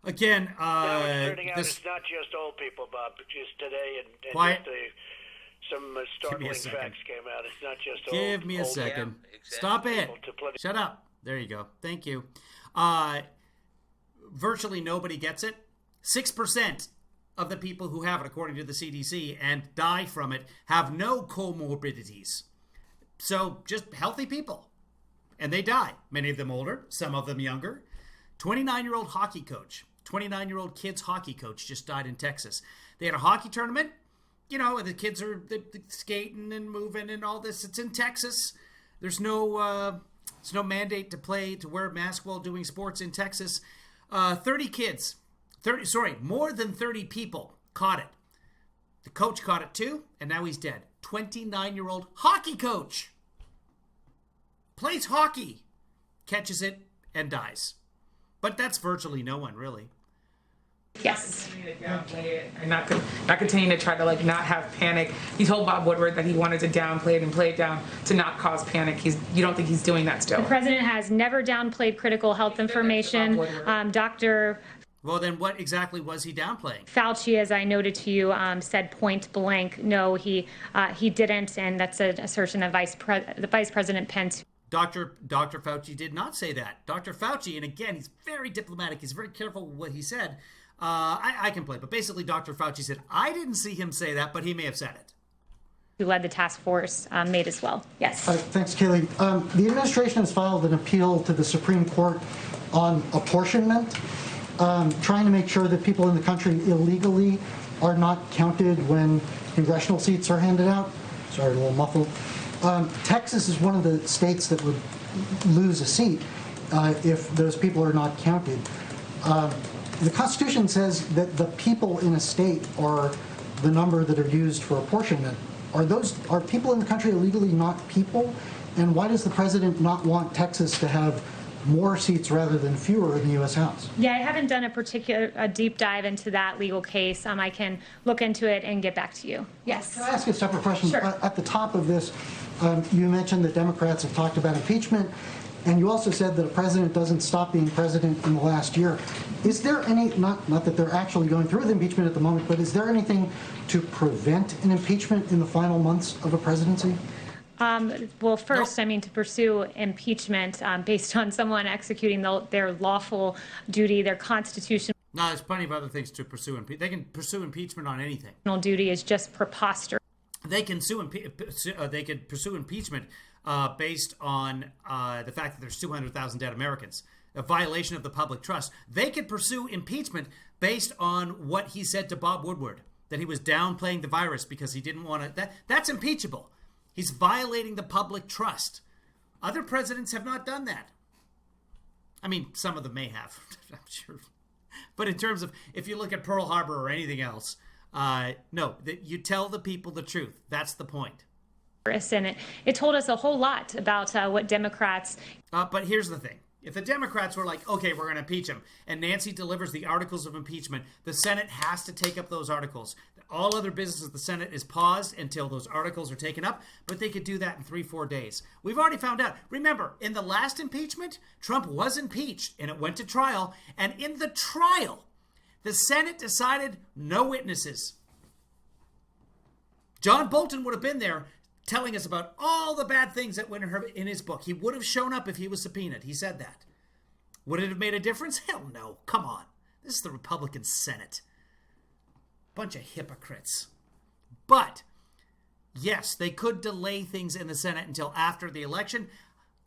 Again, now it's turning out it's not just old people, Bob. Just today and yesterday, some startling facts came out. It's not just old. Give me a second. Stop it. Shut up. There you go. Thank you. Virtually nobody gets it. 6% of the people who have it, according to the CDC, and die from it, have no comorbidities. So just healthy people. And they die. Many of them older, some of them younger. 29-year-old hockey coach, 29-year-old kids hockey coach just died in Texas. They had a hockey tournament. You know, the kids are skating and moving and all this. It's in Texas. There's no mandate to wear a mask while doing sports in Texas. 30 kids, more than 30 people caught it. The coach caught it too, and now he's dead. 29-year-old hockey coach plays hockey, catches it, and dies. But that's virtually no one, really. Yes. And not continue to try to not have panic. He told Bob Woodward that he wanted to downplay it and play it down to not cause panic. You don't think he's doing that still? The president has never downplayed critical health information. Dr. Well, then what exactly was he downplaying? Fauci, as I noted to you, said point blank, no, he didn't, and that's an assertion of the Vice President Pence. Dr. Fauci did not say that. Dr. Fauci, and again, he's very diplomatic. He's very careful with what he said. I can play, but basically Dr. Fauci said, I didn't see him say that, but he may have said it. Who led the task force made as well. Yes. Thanks, Kayleigh. The administration has filed an appeal to the Supreme Court on apportionment, trying to make sure that people in the country illegally are not counted when congressional seats are handed out. Sorry, a little muffled. Texas is one of the states that would lose a seat if those people are not counted. The Constitution says that the people in a state are the number that are used for apportionment. Are people in the country illegally not people? And why does the president not want Texas to have more seats rather than fewer in the U.S. House? Yeah, I haven't done a deep dive into that legal case. I can look into it and get back to you. Yes. Can I ask a separate question? Sure. At the top of this, you mentioned that Democrats have talked about impeachment, and you also said that a president doesn't stop being president in the last year. Is there any, not that they're actually going through the impeachment at the moment, but is there anything to prevent an impeachment in the final months of a presidency? Well, first, to pursue impeachment based on someone executing their lawful duty, their constitutional No, there's plenty of other things to pursue. They can pursue impeachment on anything. duty is just preposterous. They can pursue impeachment based on the fact that there's 200,000 dead Americans, a violation of the public trust. They could pursue impeachment based on what he said to Bob Woodward, that he was downplaying the virus because he didn't want to. That's impeachable. He's violating the public trust. Other presidents have not done that. I mean, some of them may have, I'm sure. But in terms of, if you look at Pearl Harbor or anything else, no, you tell the people the truth. That's the point. And it told us a whole lot about what Democrats... But here's the thing. If the Democrats were like, okay, we're going to impeach him, and Nancy delivers the articles of impeachment, the Senate has to take up those articles. All other business of the Senate is paused until those articles are taken up, but they could do that in 3-4 days. We've already found out. Remember, in the last impeachment, Trump was impeached, and it went to trial, and in the trial, The Senate decided no witnesses. John Bolton would have been there telling us about all the bad things that went in his book. He would have shown up if he was subpoenaed. He said that. Would it have made a difference? Hell no. Come on. This is the Republican Senate. Bunch of hypocrites. But, yes, they could delay things in the Senate until after the election.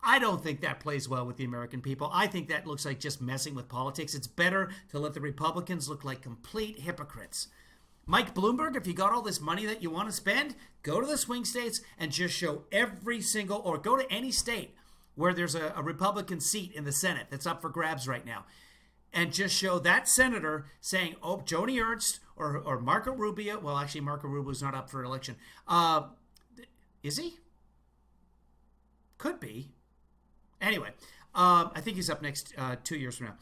I don't think that plays well with the American people. I think that looks like just messing with politics. It's better to let the Republicans look like complete hypocrites. Mike Bloomberg, if you got all this money that you want to spend, go to the swing states and just show every single, or go to any state where there's a Republican seat in the Senate that's up for grabs right now, and just show that senator saying, oh, Joni Ernst or Marco Rubio. Well, actually, Marco Rubio's not up for election. Is he? Could be. Anyway, I think he's up next 2 years from now.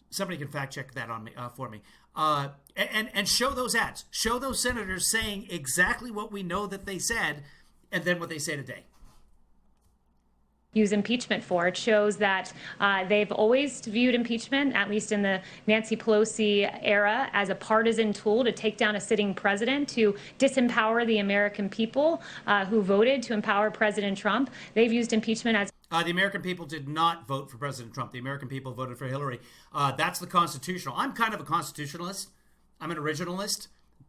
Somebody can fact check that on me for me. And show those ads. Show those senators saying exactly what we know that they said, and then what they say today. Use impeachment for. It shows that they've always viewed impeachment, at least in the Nancy Pelosi era, as a partisan tool to take down a sitting president, to disempower the American people who voted to empower President Trump. They've used impeachment as... The American people did not vote for President Trump. The American people voted for Hillary. That's the constitutional. I'm kind of a constitutionalist. I'm an originalist.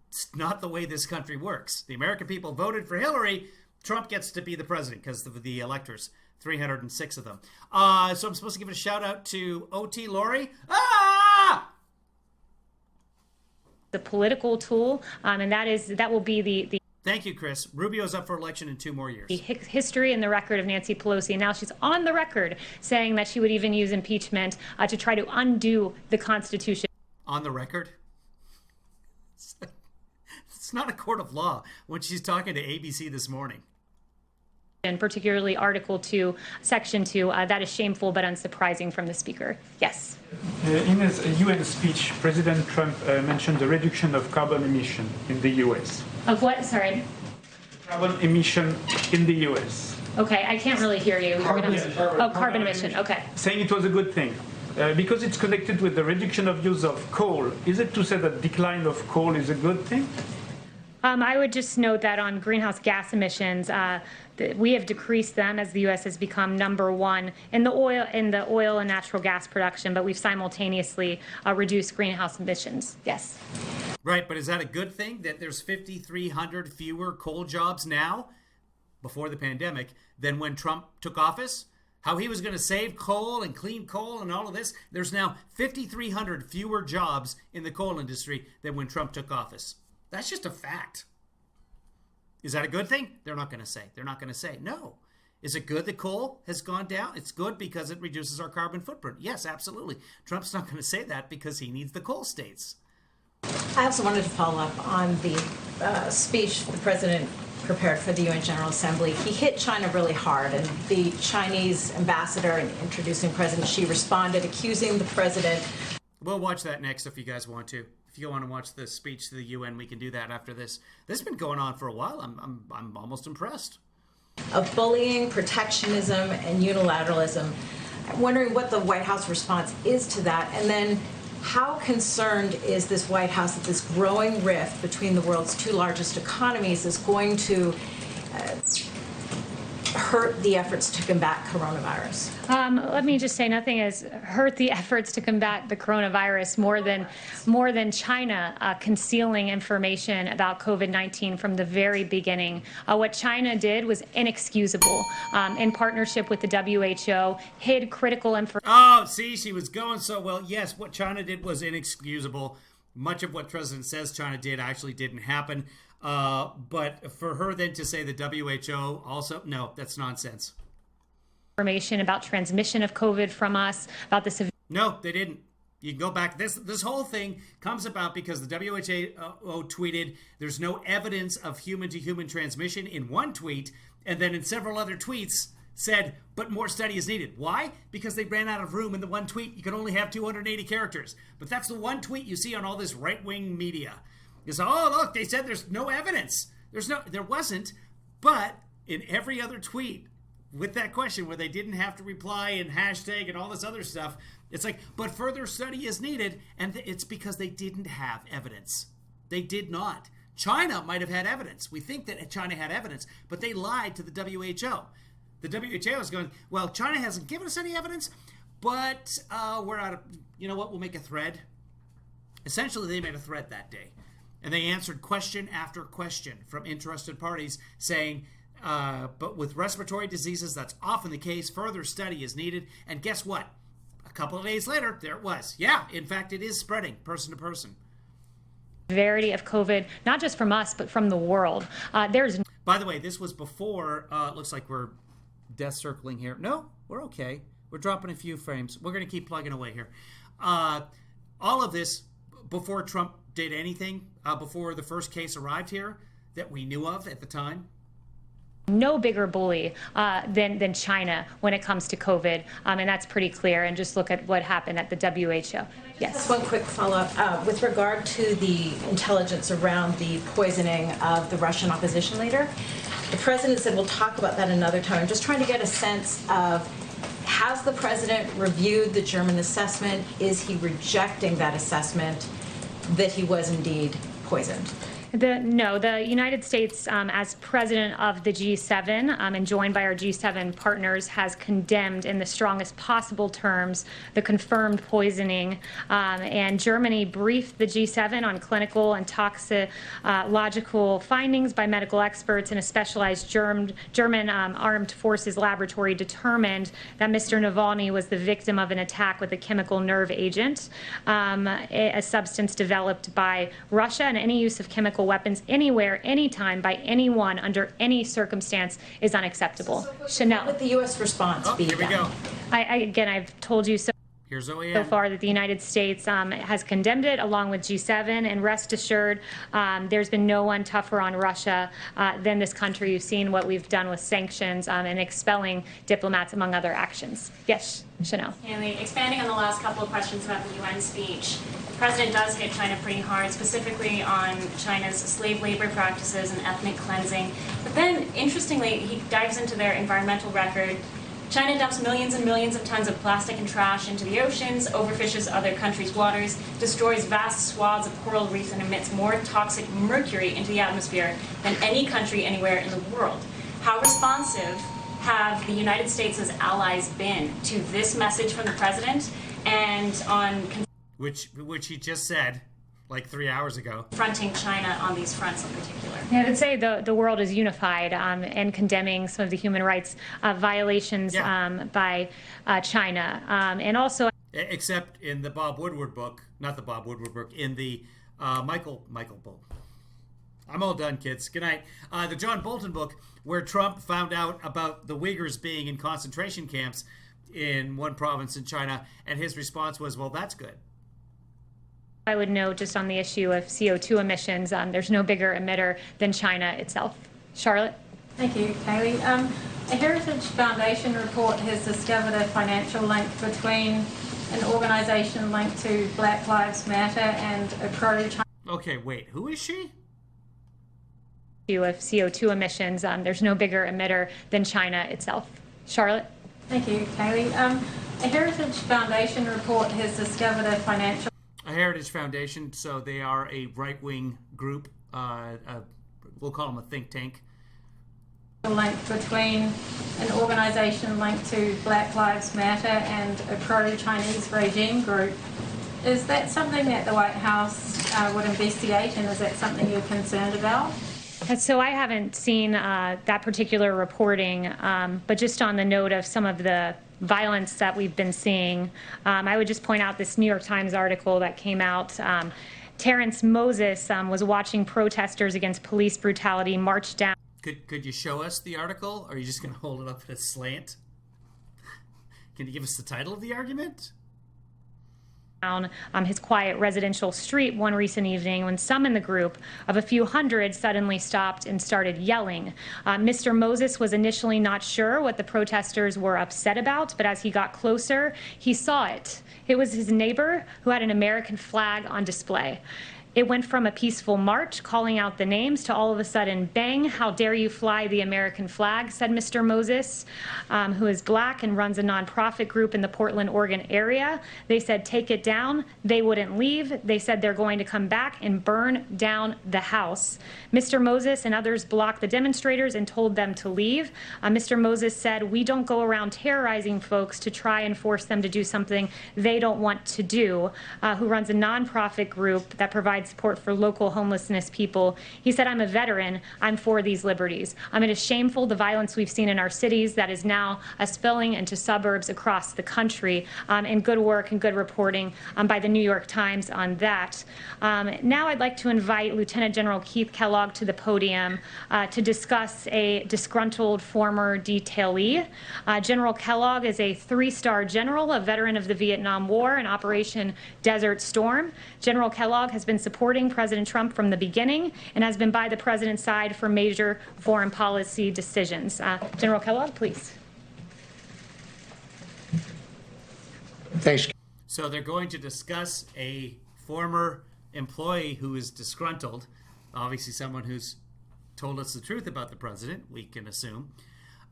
It's not the way this country works. The American people voted for Hillary. Trump gets to be the president because of the electors. 306 of them. So I'm supposed to give a shout out to O.T. Laurie. The political tool, and that will be the Thank you, Chris. Rubio's up for election in 2 more years. The history and the record of Nancy Pelosi. And now she's on the record saying that she would even use impeachment to try to undo the Constitution. On the record? It's not a court of law when she's talking to ABC this morning. And particularly Article 2, Section 2. That is shameful but unsurprising from the Speaker. Yes. In his UN speech, President Trump mentioned the reduction of carbon emission in the U.S. Of what? Sorry. Carbon emission in the U.S. Okay, I can't really hear you. Carbon emission. Okay. Saying it was a good thing. Because it's connected with the reduction of use of coal, is it to say that decline of coal is a good thing? I would just note that on greenhouse gas emissions, we have decreased them as the U.S. has become #1 in the oil and natural gas production, but we've simultaneously reduced greenhouse emissions. Yes. Right, but is that a good thing that there's 5,300 fewer coal jobs now, before the pandemic, than when Trump took office? How he was going to save coal and clean coal and all of this? There's now 5,300 fewer jobs in the coal industry than when Trump took office. That's just a fact. Is that a good thing? They're not going to say. They're not going to say. No. Is it good that coal has gone down? It's good because it reduces our carbon footprint. Yes, absolutely. Trump's not going to say that because he needs the coal states. I also wanted to follow up on the speech the president prepared for the UN General Assembly. He hit China really hard, and the Chinese ambassador, in introducing President Xi, responded, accusing the president. We'll watch that next if you guys want to. If you want to watch the speech to the UN, we can do that after this. This has been going on for a while. I'm almost impressed. Of bullying, protectionism, and unilateralism. I'm wondering what the White House response is to that, and then how concerned is this White House that this growing rift between the world's 2 largest economies is going to hurt the efforts to combat coronavirus? Let me just say, nothing has hurt the efforts to combat the coronavirus more than China concealing information about COVID-19 from the very beginning. What China did was inexcusable. In partnership with the WHO, hid critical information. Oh, see, she was going so well. Yes, what China did was inexcusable. Much of what the president says China did actually didn't happen. But for her then to say the WHO also, no, that's nonsense. Information about transmission of COVID from us, about the... No, they didn't. You can go back. This whole thing comes about because the WHO tweeted there's no evidence of human-to-human transmission in one tweet, and then in several other tweets said, but more study is needed. Why? Because they ran out of room in the one tweet. You can only have 280 characters. But that's the one tweet you see on all this right-wing media. You say, oh, look, they said there's no evidence. There wasn't, but in every other tweet, with that question where they didn't have to reply and hashtag and all this other stuff. It's like, but further study is needed, and it's because they didn't have evidence. They did not. China might have had evidence. We think that China had evidence, but they lied to the WHO. The WHO is going, well, China hasn't given us any evidence, but we're out of, you know what, we'll make a thread. Essentially, they made a thread that day. And they answered question after question from interested parties saying, but with respiratory diseases, that's often the case. Further study is needed. And guess what? A couple of days later, there it was. Yeah, in fact, it is spreading person to person. Severity of COVID, not just from us, but from the world. By the way, this was before, it looks like we're death circling here. No, we're okay. We're dropping a few frames. We're going to keep plugging away here. All of this before Trump did anything, before the first case arrived here that we knew of at the time. No bigger bully than China when it comes to COVID, and that's pretty clear. And just look at what happened at the WHO. Yes. Just one quick follow-up with regard to the intelligence around the poisoning of the Russian opposition leader. The president said we'll talk about that another time. I'm just trying to get a sense of, has the president reviewed the German assessment? Is he rejecting that assessment that he was indeed poisoned? No, the United States, as president of the G7 and joined by our G7 partners, has condemned in the strongest possible terms the confirmed poisoning. And Germany briefed the G7 on clinical and toxicological findings by medical experts, and a specialized German armed forces laboratory determined that Mr. Navalny was the victim of an attack with a chemical nerve agent, a substance developed by Russia, and any use of chemical weapons anywhere, anytime, by anyone, under any circumstance is unacceptable. Chanel. What would the U.S. response be? Here we go. Again, I've told you so. Here's OAN. So far that the United States has condemned it along with G7, and rest assured there's been no one tougher on Russia than this country. You've seen what we've done with sanctions and expelling diplomats, among other actions. Yes, Chanel. Stanley, expanding on the last couple of questions about the UN speech, the president does hit China pretty hard, specifically on China's slave labor practices and ethnic cleansing. But then, interestingly, he dives into their environmental record. China dumps millions and millions of tons of plastic and trash into the oceans, overfishes other countries' waters, destroys vast swaths of coral reefs, and emits more toxic mercury into the atmosphere than any country anywhere in the world. How responsive have the United States' allies been to this message from the president and on which he just said like 3 hours ago, confronting China on these fronts in particular? Yeah, I'd say the world is unified in condemning some of the human rights violations by China, and also, except in the Bob Woodward book, not the Bob Woodward book, in the Michael book. I'm all done, kids. Good night. The John Bolton book, where Trump found out about the Uyghurs being in concentration camps in one province in China, and his response was, well, that's good. I would note, just on the issue of CO2 emissions, there's no bigger emitter than China itself. Charlotte? Thank you, Kayleigh. A Heritage Foundation report has discovered a financial link between an organisation linked to Black Lives Matter and a pro-China... Okay, wait, who is she? Of CO2 emissions, there's no bigger emitter than China itself. Charlotte? Thank you, Kayleigh. A Heritage Foundation report has discovered a financial... A Heritage Foundation, so they are a right-wing group. We'll call them a think tank. Link between an organisation linked to Black Lives Matter and a pro-Chinese regime group. Is that something that the White House would investigate, and is that something you're concerned about? So I haven't seen that particular reporting, but just on the note of some of the violence that we've been seeing, I would just point out this New York Times article that came out. Terrence Moses was watching protesters against police brutality march down. Could you show us the article, or are you just going to hold it up at a slant? Can you give us the title of the argument? Down his quiet residential street one recent evening when some in the group of a few hundred suddenly stopped and started yelling. Mr. Moses was initially not sure what the protesters were upset about, but as he got closer, he saw it. It was his neighbor who had an American flag on display. It went from a peaceful march calling out the names to all of a sudden, bang, how dare you fly the American flag, said Mr. Moses, who is black and runs a nonprofit group in the Portland, Oregon area. They said, take it down. They wouldn't leave. They said they're going to come back and burn down the house. Mr. Moses and others blocked the demonstrators and told them to leave. Mr. Moses said, we don't go around terrorizing folks to try and force them to do something they don't want to do, who runs a nonprofit group that provides support for local homelessness people. He said, I'm a veteran. I'm for these liberties. It is shameful, the violence we've seen in our cities that is now spilling into suburbs across the country, and good work and good reporting by the New York Times on that. Now I'd like to invite Lieutenant General Keith Kellogg to the podium to discuss a disgruntled former detailee. General Kellogg is a 3-star general, a veteran of the Vietnam War and Operation Desert Storm. General Kellogg has been supporting President Trump from the beginning and has been by the president's side for major foreign policy decisions. General Kellogg, please. Thanks. So they're going to discuss a former employee who is disgruntled, obviously someone who's told us the truth about the president, we can assume.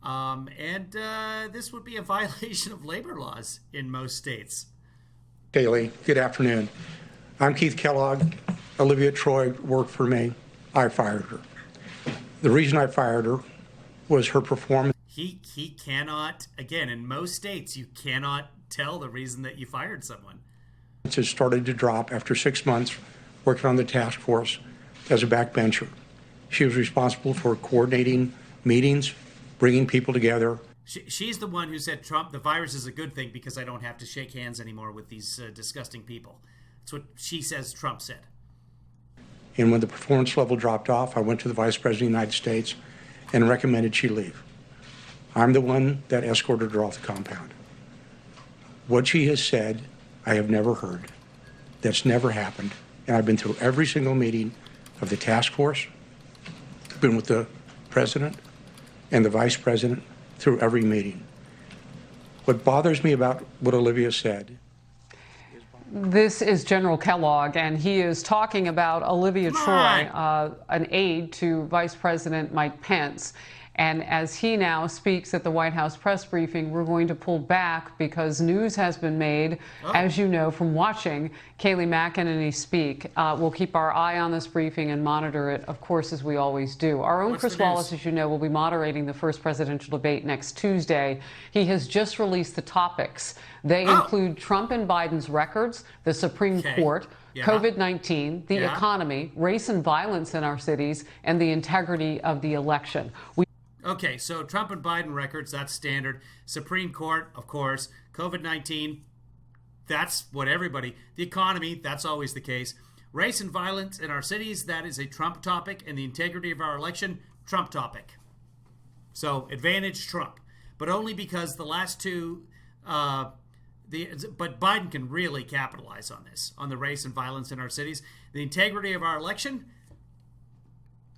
This would be a violation of labor laws in most states. Kayleigh, good afternoon. I'm Keith Kellogg. Olivia Troy worked for me. I fired her. The reason I fired her was her performance. He cannot, again, in most states, you cannot tell the reason that you fired someone. It has started to drop after 6 months working on the task force as a backbencher. She was responsible for coordinating meetings, bringing people together. She's the one who said, Trump, the virus is a good thing because I don't have to shake hands anymore with these disgusting people. That's what she says Trump said. And when the performance level dropped off, I went to the Vice President of the United States and recommended she leave. I'm the one that escorted her off the compound. What she has said, I have never heard. That's never happened. And I've been through every single meeting of the task force, been with the president and the vice president through every meeting. What bothers me about what Olivia said. This is General Kellogg, and he is talking about Olivia Troy, an aide to Vice President Mike Pence. And as he now speaks at the White House press briefing, we're going to pull back because news has been made, as you know, from watching Kayleigh McEnany speak. We'll keep our eye on this briefing and monitor it, of course, as we always do. Our own Chris Wallace, as you know, will be moderating the first presidential debate next Tuesday. He has just released the topics. They include Trump and Biden's records, the Supreme Court, COVID-19, the economy, race and violence in our cities, and the integrity of the election. Okay, so Trump and Biden records, that's standard. Supreme Court, of course. COVID-19, that's what everybody. The economy, that's always the case. Race and violence in our cities, that is a Trump topic. And the integrity of our election, Trump topic. So, advantage Trump. But only because the last two, but Biden can really capitalize on this, on the race and violence in our cities. The integrity of our election,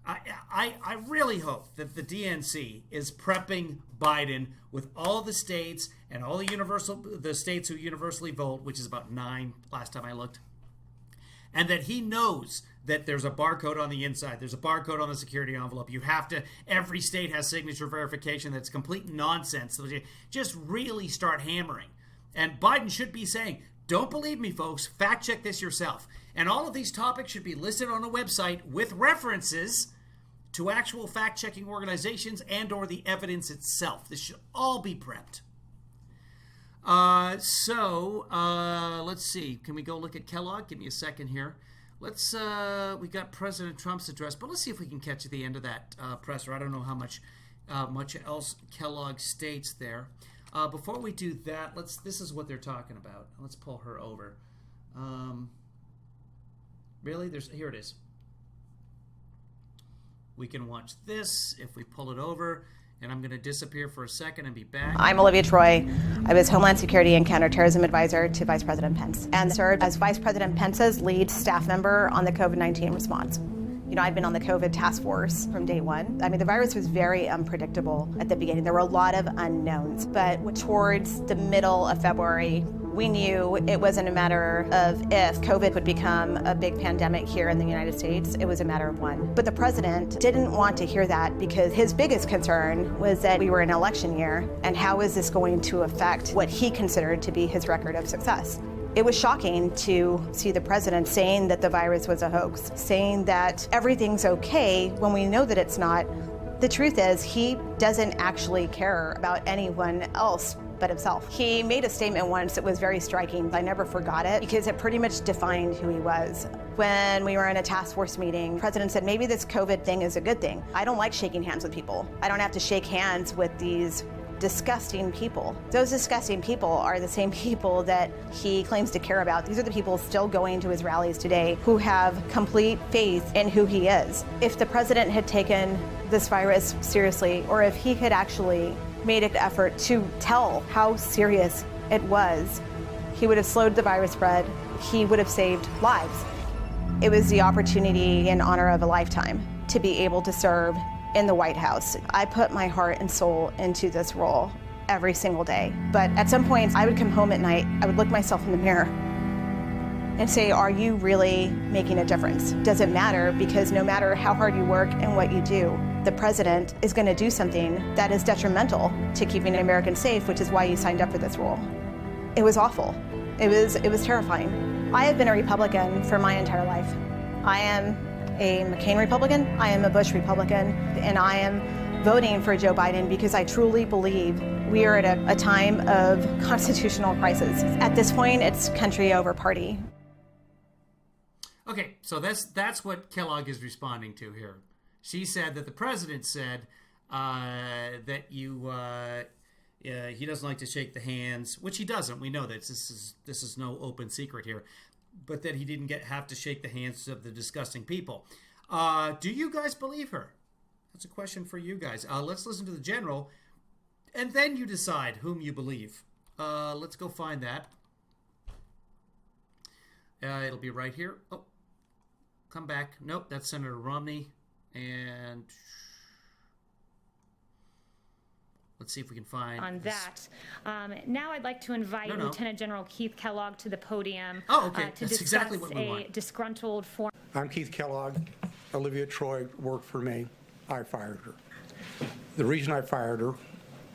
I really hope that the DNC is prepping Biden with all the states and all the states who universally vote, which is about 9 last time I looked, and that he knows that there's a barcode on the inside. There's a barcode on the security envelope. You have to, every state has signature verification. That's complete nonsense. So you just really start hammering. And Biden should be saying, don't believe me, folks. Fact check this yourself. And all of these topics should be listed on a website with references to actual fact-checking organizations and or the evidence itself. This should all be prepped. Let's see. Can we go look at Kellogg? Give me a second here. We got President Trump's address, but let's see if we can catch at the end of that presser. I don't know how much else Kellogg states there. Before we do that, this is what they're talking about. Let's pull her over. Really? Here it is. We can watch this if we pull it over, and I'm going to disappear for a second and be back. I'm Olivia Troy. I was Homeland Security and Counterterrorism Advisor to Vice President Pence and served as Vice President Pence's lead staff member on the COVID-19 response. You know, I've been on the COVID task force from day one. I mean, the virus was very unpredictable at the beginning. There were a lot of unknowns, but towards the middle of February, We knew it wasn't a matter of if COVID would become a big pandemic here in the United States. It was a matter of when. But the president didn't want to hear that because his biggest concern was that we were in an election year and how is this going to affect what he considered to be his record of success. It was shocking to see the president saying that the virus was a hoax, saying that everything's okay when we know that it's not. The truth is, he doesn't actually care about anyone else but himself. He made a statement once that was very striking. I never forgot it because it pretty much defined who he was. When we were in a task force meeting, the president said, maybe this COVID thing is a good thing. I don't like shaking hands with people. I don't have to shake hands with these disgusting people. Those disgusting people are the same people that he claims to care about. These are the people still going to his rallies today who have complete faith in who he is. If the president had taken this virus seriously, or if he had actually made an effort to tell how serious it was, he would have slowed the virus spread. He would have saved lives. It was the opportunity in honor of a lifetime to be able to serve in the White House. I put my heart and soul into this role every single day. But at some point, I would come home at night, I would look myself in the mirror and say, are you really making a difference? Does it matter? Because no matter how hard you work and what you do, the president is going to do something that is detrimental to keeping Americans safe, which is why you signed up for this role. It was awful. It was terrifying. I have been a Republican for my entire life. I am a McCain Republican, I am a Bush Republican, and I am voting for Joe Biden because I truly believe we are at a time of constitutional crisis. At this point, it's country over party. Okay, so that's what Kellogg is responding to here. She said that the president said that he doesn't like to shake the hands, which he doesn't. We know that this is no open secret here, but that he didn't have to shake the hands of the disgusting people. Do you guys believe her? That's a question for you guys. Let's listen to the general, and then you decide whom you believe. Let's go find that. It'll be right here. Oh, come back. Nope, that's Senator Romney. And let's see if we can find on that. Now I'd like to invite Lieutenant General Keith Kellogg to the podium to that's discuss exactly what we want. Disgruntled form. I'm Keith Kellogg. Olivia Troy worked for me. I fired her. The reason I fired her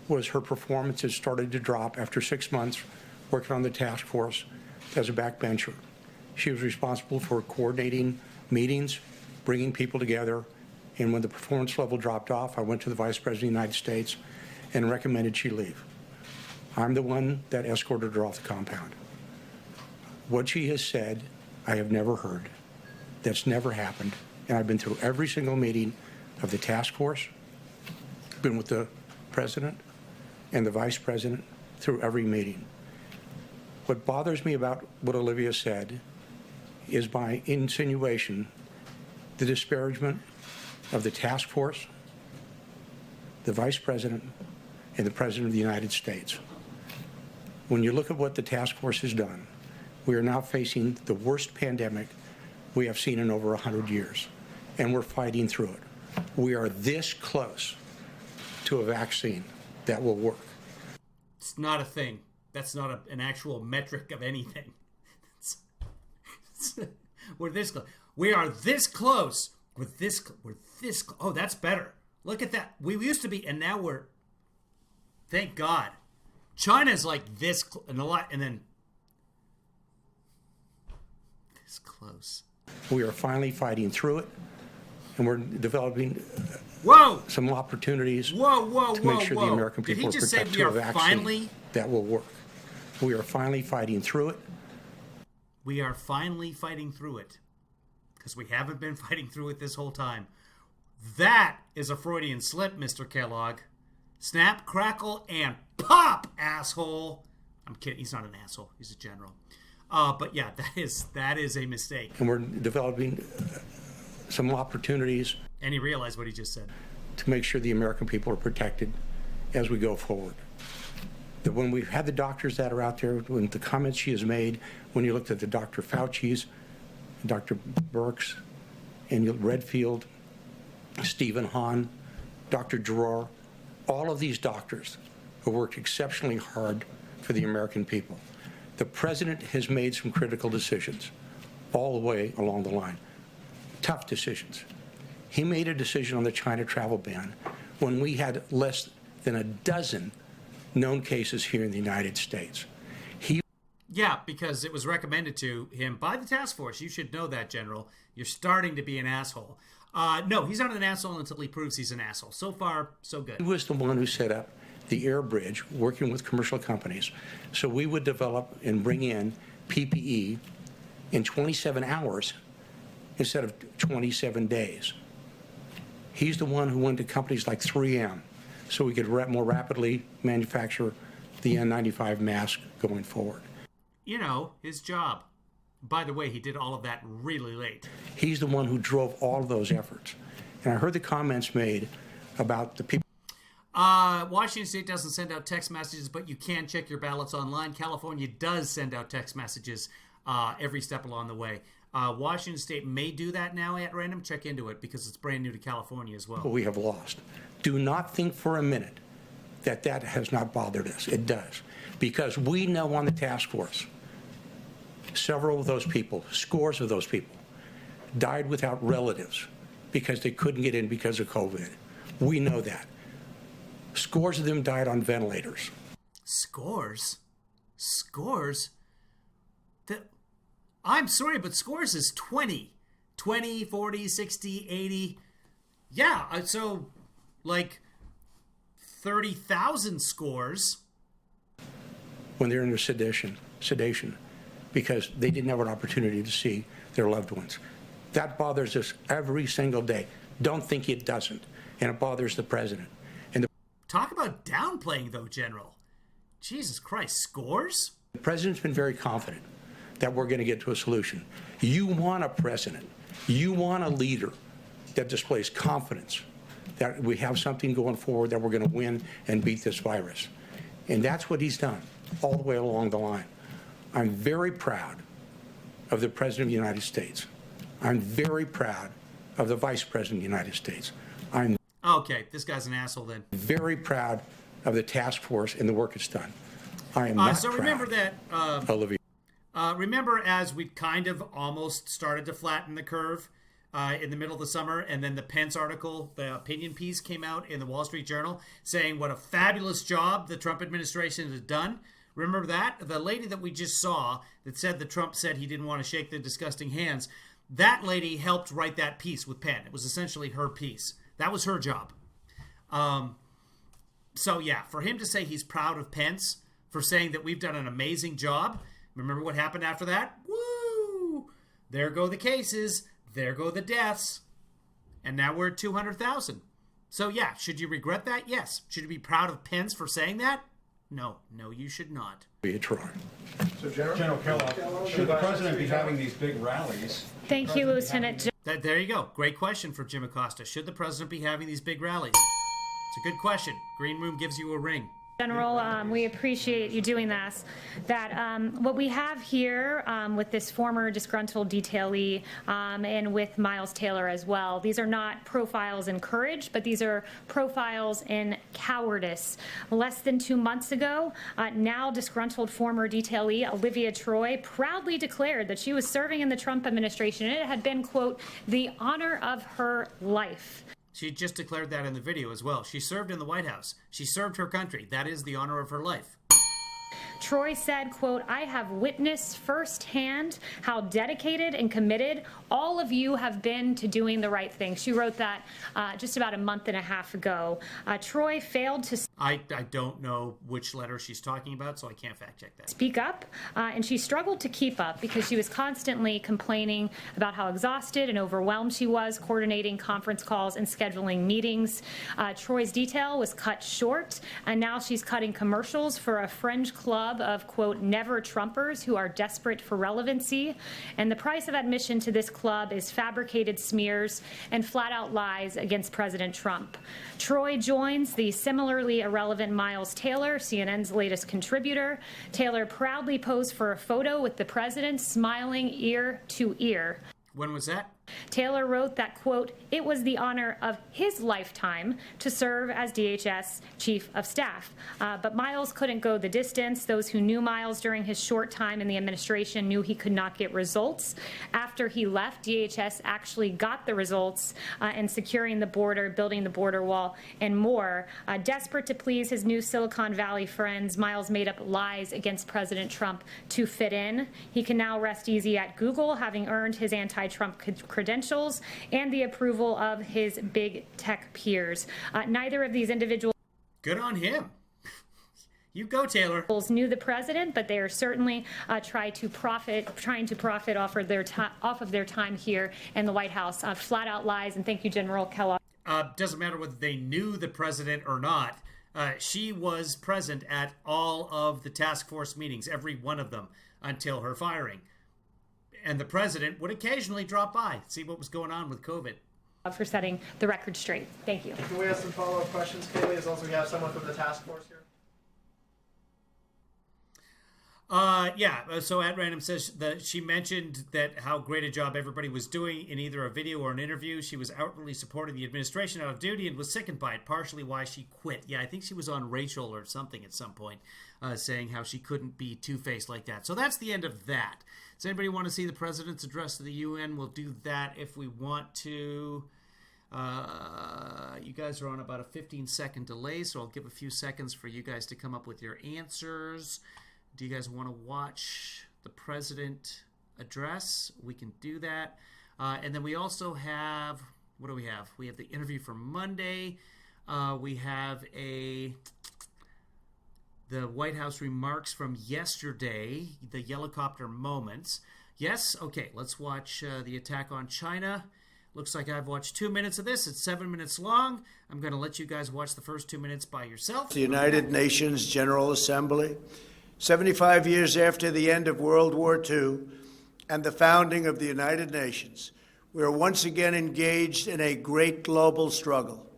was her performance had started to drop after 6 months working on the task force as a backbencher. She was responsible for coordinating meetings, bringing people together, and when the performance level dropped off, I went to the Vice President of the United States and recommended she leave. I'm the one that escorted her off the compound. What she has said, I have never heard. That's never happened. And I've been through every single meeting of the task force, been with the president and the vice president through every meeting. What bothers me about what Olivia said is by insinuation, the disparagement of the task force, the vice president, and the president of the United States. When you look at what the task force has done, we are now facing the worst pandemic we have seen in over 100 years, and we're fighting through it. We are this close to a vaccine that will work. It's not a thing. That's not an actual metric of anything. We're this close. We are this close. We're this. Oh, that's better. Look at that. We used to be, and now we're. Thank God. China's like this, and a lot, and then this close. We are finally fighting through it, and we're developing some opportunities to make sure the American people are protected to a vaccine that will work. We are finally fighting through it. We are finally fighting through it, because we haven't been fighting through it this whole time. That is a Freudian slip, Mr. Kellogg. Snap, crackle, and pop, asshole. I'm kidding. He's not an asshole. He's a general. But yeah, that is a mistake. And we're developing some opportunities. And he realized what he just said. To make sure the American people are protected as we go forward. That when we've had the doctors that are out there, when the comments she has made, when you looked at the Dr. Fauci's, Dr. Birx, and Redfield, Stephen Hahn, Dr. Giroir, all of these doctors who worked exceptionally hard for the American people. The president has made some critical decisions all the way along the line. Tough decisions. He made a decision on the China travel ban when we had less than a dozen known cases here in the United States. Yeah, because it was recommended to him by the task force. You should know that, General. You're starting to be an asshole. No, he's not an asshole until he proves he's an asshole. So far, so good. He was the one who set up the air bridge, working with commercial companies, so we would develop and bring in PPE in 27 hours instead of 27 days. He's the one who went to companies like 3M so we could more rapidly manufacture the N95 mask going forward. You know, his job. By the way, he did all of that really late. He's the one who drove all of those efforts. And I heard the comments made about the people. Washington State doesn't send out text messages, but you can check your ballots online. California does send out text messages every step along the way. Washington State may do that now at random. Check into it because it's brand new to California as well. We have lost. Do not think for a minute that that has not bothered us. It does. Because we know on the task force, several of those people, scores of those people, died without relatives because they couldn't get in because of COVID. We know that. Scores of them died on ventilators. Scores? Scores? I'm sorry, but scores is 20. 20, 40, 60, 80. Yeah, so like 30,000 scores. When they're under sedation, because they didn't have an opportunity to see their loved ones. That bothers us every single day. Don't think it doesn't. And it bothers the president. And talk about downplaying, though, General. Jesus Christ, scores? The president's been very confident that we're going to get to a solution. You want a president. You want a leader that displays confidence that we have something going forward, that we're going to win and beat this virus. And that's what he's done all the way along the line. I'm very proud of the President of the United States. I'm very proud of the Vice President of the United States. I'm okay, this guy's an asshole then. Very proud of the task force and the work it's done. I am not so proud. Remember that, Olivia. remember as we kind of almost started to flatten the curve in the middle of the summer, and then the Pence article, the opinion piece came out in the Wall Street Journal saying what a fabulous job the Trump administration has done. Remember that? The lady that we just saw that said that Trump said he didn't want to shake the disgusting hands, that lady helped write that piece with Penn. It was essentially her piece. That was her job. So yeah, for him to say he's proud of Pence for saying that we've done an amazing job. Remember what happened after that? Woo! There go the cases. There go the deaths. And now we're at 200,000. So yeah, should you regret that? Yes. Should you be proud of Pence for saying that? No. No, you should not. Troy. So General Kellogg, should the president be having these big rallies? Thank you, Lieutenant. There you go. Great question for Jim Acosta. Should the president be having these big rallies? It's a good question. Green Room gives you a ring. General, we appreciate you doing this. What we have here with this former disgruntled detailee and with Miles Taylor as well, these are not profiles in courage, but these are profiles in cowardice. Less than 2 months ago, now disgruntled former detailee Olivia Troy proudly declared that she was serving in the Trump administration and it had been, quote, the honor of her life. She just declared that in the video as well. She served in the White House. She served her country. That is the honor of her life. Troy said, quote, I have witnessed firsthand how dedicated and committed all of you have been to doing the right thing. She wrote that just about a month and a half ago. Troy failed to... I don't know which letter she's talking about, so I can't fact check that. Speak up, and she struggled to keep up because she was constantly complaining about how exhausted and overwhelmed she was coordinating conference calls and scheduling meetings. Troy's detail was cut short, and now she's cutting commercials for a fringe club of, quote, never Trumpers who are desperate for relevancy. And the price of admission to this club is fabricated smears and flat-out lies against President Trump. Troy joins the similarly irrelevant Miles Taylor, CNN's latest contributor. Taylor proudly posed for a photo with the president, smiling ear to ear. When was that? Taylor wrote that, quote, "It was the honor of his lifetime to serve as DHS Chief of Staff." But Miles couldn't go the distance. Those who knew Miles during his short time in the administration knew he could not get results. After he left, DHS actually got the results in securing the border, building the border wall, and more. Desperate to please his new Silicon Valley friends, Miles made up lies against President Trump to fit in. He can now rest easy at Google, having earned his anti-Trump credentials and the approval of his big tech peers. Neither of these individuals. Good on him. You go, Taylor. Knew the president, but they are certainly trying to profit off of their time here in the White House. Flat out lies. And thank you, General Kellogg. Doesn't matter whether they knew the president or not. She was present at all of the task force meetings, every one of them, until her firing. And the president would occasionally drop by, see what was going on with COVID. For setting the record straight. Thank you. Can we have some follow-up questions, Kayleigh, as long as we have someone from the task force here? So at random says that she mentioned that how great a job everybody was doing in either a video or an interview. She was outwardly supporting the administration out of duty and was sickened by it, partially why she quit. Yeah, I think she was on Rachel or something at some point, saying how she couldn't be two-faced like that. So that's the end of that. Does anybody want to see the president's address to the UN? We'll do that if we want to. You guys are on about a 15-second delay, so I'll give a few seconds for you guys to come up with your answers. Do you guys want to watch the president address? We can do that. And then we also have, what do we have? We have the interview for Monday. We have the White House remarks from yesterday, the helicopter moments. Yes? Okay, let's watch the attack on China. Looks like I've watched 2 minutes of this. It's 7 minutes long. I'm going to let you guys watch the first 2 minutes by yourself. The United Nations General Assembly, 75 years after the end of World War II and the founding of the United Nations, we are once again engaged in a great global struggle.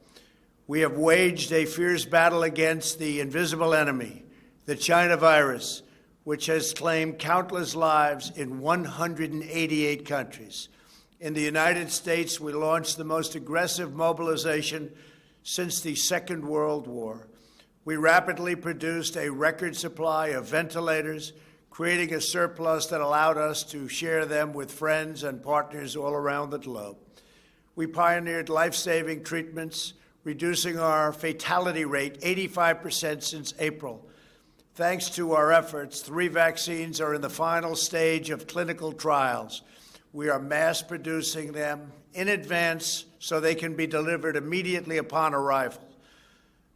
We have waged a fierce battle against the invisible enemy, the China virus, which has claimed countless lives in 188 countries. In the United States, we launched the most aggressive mobilization since the Second World War. We rapidly produced a record supply of ventilators, creating a surplus that allowed us to share them with friends and partners all around the globe. We pioneered life-saving treatments, reducing our fatality rate 85% since April. Thanks to our efforts, 3 vaccines are in the final stage of clinical trials. We are mass producing them in advance so they can be delivered immediately upon arrival.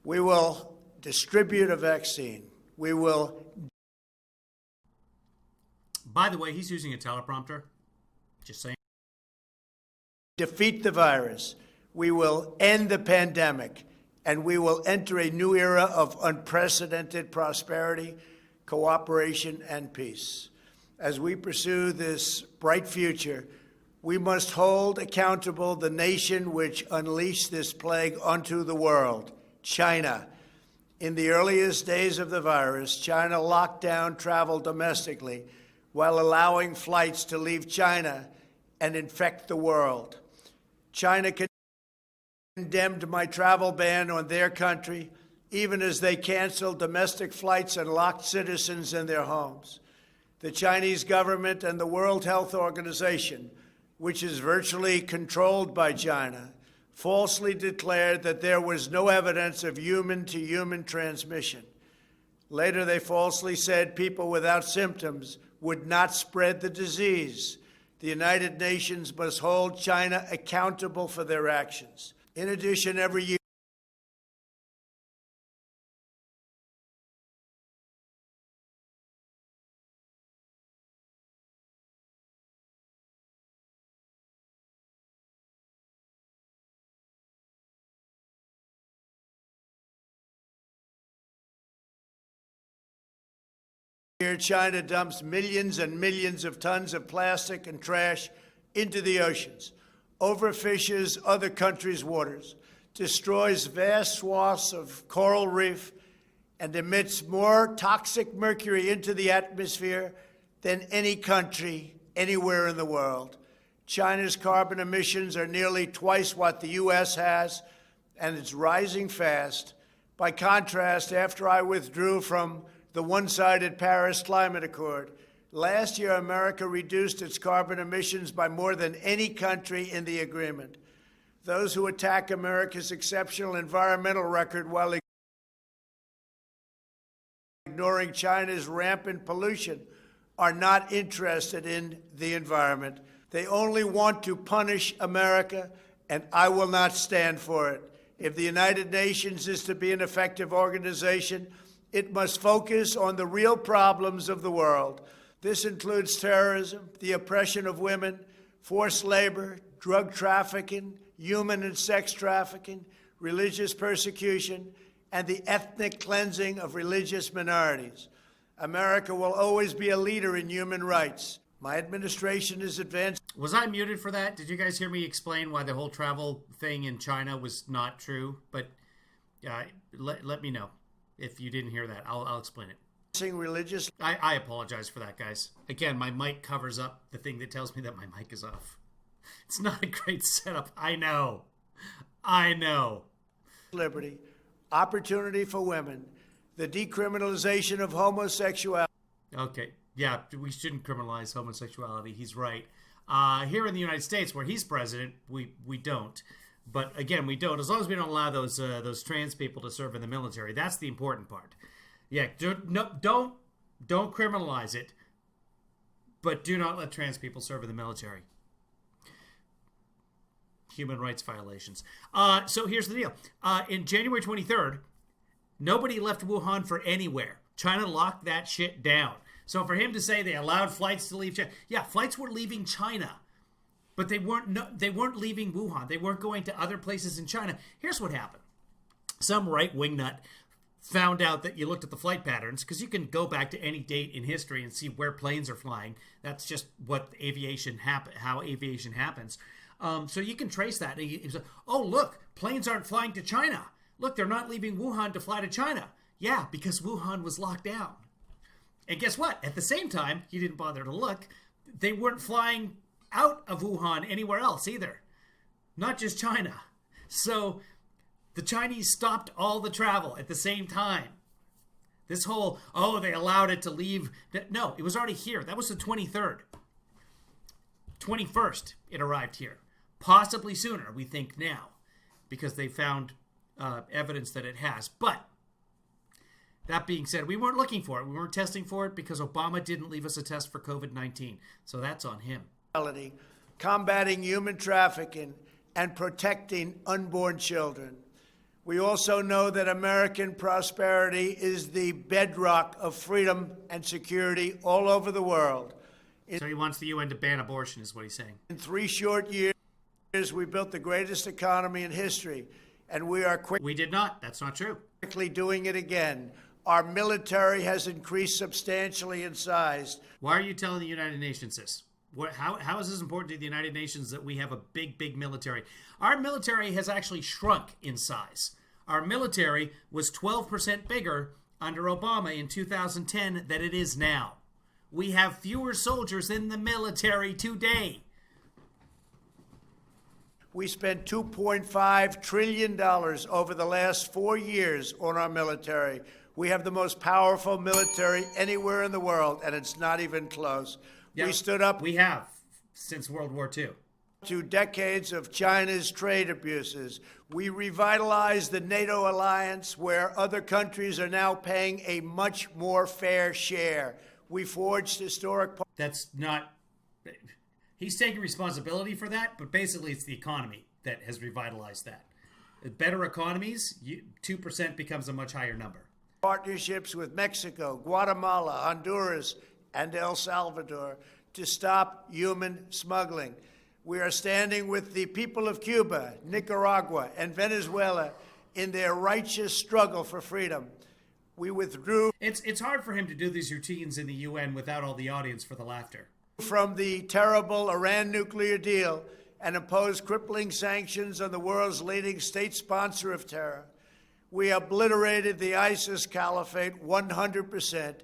We will distribute a vaccine. We will. By the way, he's using a teleprompter. Just saying. Defeat the virus. We will end the pandemic, and we will enter a new era of unprecedented prosperity, cooperation, and peace. As we pursue this bright future, we must hold accountable the nation which unleashed this plague onto the world, China. In the earliest days of the virus, China locked down travel domestically while allowing flights to leave China and infect the world. China condemned my travel ban on their country, even as they canceled domestic flights and locked citizens in their homes. The Chinese government and the World Health Organization, which is virtually controlled by China, falsely declared that there was no evidence of human-to-human transmission. Later, they falsely said people without symptoms would not spread the disease. The United Nations must hold China accountable for their actions. In addition, every year, China dumps millions and millions of tons of plastic and trash into the oceans, overfishes other countries' waters, destroys vast swaths of coral reef, and emits more toxic mercury into the atmosphere than any country anywhere in the world. China's carbon emissions are nearly twice what the U.S. has, and it's rising fast. By contrast, after I withdrew from the one-sided Paris Climate Accord, last year America reduced its carbon emissions by more than any country in the agreement. Those who attack America's exceptional environmental record while ignoring China's rampant pollution are not interested in the environment. They only want to punish America, and I will not stand for it. If the United Nations is to be an effective organization, it must focus on the real problems of the world. This includes terrorism, the oppression of women, forced labor, drug trafficking, human and sex trafficking, religious persecution, and the ethnic cleansing of religious minorities. America will always be a leader in human rights. My administration is advancing. Was I muted for that? Did you guys hear me explain why the whole travel thing in China was not true? But let me know if you didn't hear that. I'll explain it. Religious. I apologize for that, guys. Again, my mic covers up the thing that tells me that my mic is off. It's not a great setup. I know. Liberty, opportunity for women, the decriminalization of homosexuality. Okay. Yeah, we shouldn't criminalize homosexuality. He's right. Here in the United States, where he's president, we don't. But again, we don't. As long as we don't allow those trans people to serve in the military, that's the important part. Yeah, don't criminalize it, but do not let trans people serve in the military. Human rights violations. So here's the deal. In January 23rd, nobody left Wuhan for anywhere. China locked that shit down. So for him to say they allowed flights to leave China, yeah, flights were leaving China, but they weren't leaving Wuhan. They weren't going to other places in China. Here's what happened. Some right-wing nut found out that you looked at the flight patterns, because you can go back to any date in history and see where planes are flying. That's just what how aviation happens. So you can trace that. And you say, oh, look, planes aren't flying to China. Look, they're not leaving Wuhan to fly to China. Yeah, because Wuhan was locked down. And guess what? At the same time, you didn't bother to look. They weren't flying out of Wuhan anywhere else either. Not just China. So the Chinese stopped all the travel at the same time. This whole, they allowed it to leave. No, it was already here. That was the 23rd. 21st, it arrived here. Possibly sooner, we think now, because they found evidence that it has. But that being said, we weren't looking for it. We weren't testing for it because Obama didn't leave us a test for COVID-19. So that's on him. Combating human trafficking and protecting unborn children. We also know that American prosperity is the bedrock of freedom and security all over the world. So he wants the UN to ban abortion, is what he's saying. In 3 short years, we built the greatest economy in history, and we are We did not. That's not true. Quickly doing it again. Our military has increased substantially in size. Why are you telling the United Nations this? How is this important to the United Nations that we have a big military? Our military has actually shrunk in size. Our military was 12% bigger under Obama in 2010 than it is now. We have fewer soldiers in the military today. We spent $2.5 trillion over the last 4 years on our military. We have the most powerful military anywhere in the world, and it's not even close. Yeah, we stood up. We have since World War II. To decades of China's trade abuses. We revitalized the NATO alliance, where other countries are now paying a much more fair share. We forged historic. That's not. He's taking responsibility for that, but basically it's the economy that has revitalized that. Better economies, 2% becomes a much higher number. Partnerships with Mexico, Guatemala, Honduras, and El Salvador to stop human smuggling. We are standing with the people of Cuba, Nicaragua, and Venezuela in their righteous struggle for freedom. We withdrew. It's hard for him to do these routines in the UN without all the audience for the laughter. From the terrible Iran nuclear deal and imposed crippling sanctions on the world's leading state sponsor of terror. We obliterated the ISIS caliphate 100%.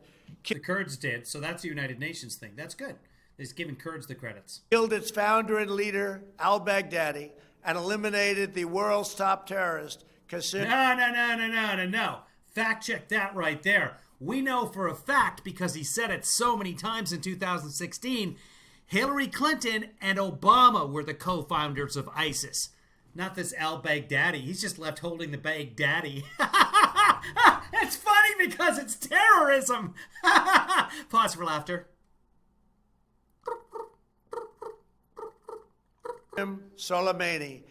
The Kurds did, so that's a United Nations thing. That's good. He's giving Kurds the credits. Killed its founder and leader, al-Baghdadi, and eliminated the world's top terrorist, Qasem. No. Fact check that right there. We know for a fact, because he said it so many times in 2016, Hillary Clinton and Obama were the co-founders of ISIS. Not this al-Baghdadi. He's just left holding the Baghdadi. It's funny because it's terrorism. Pause for laughter. Soleimani.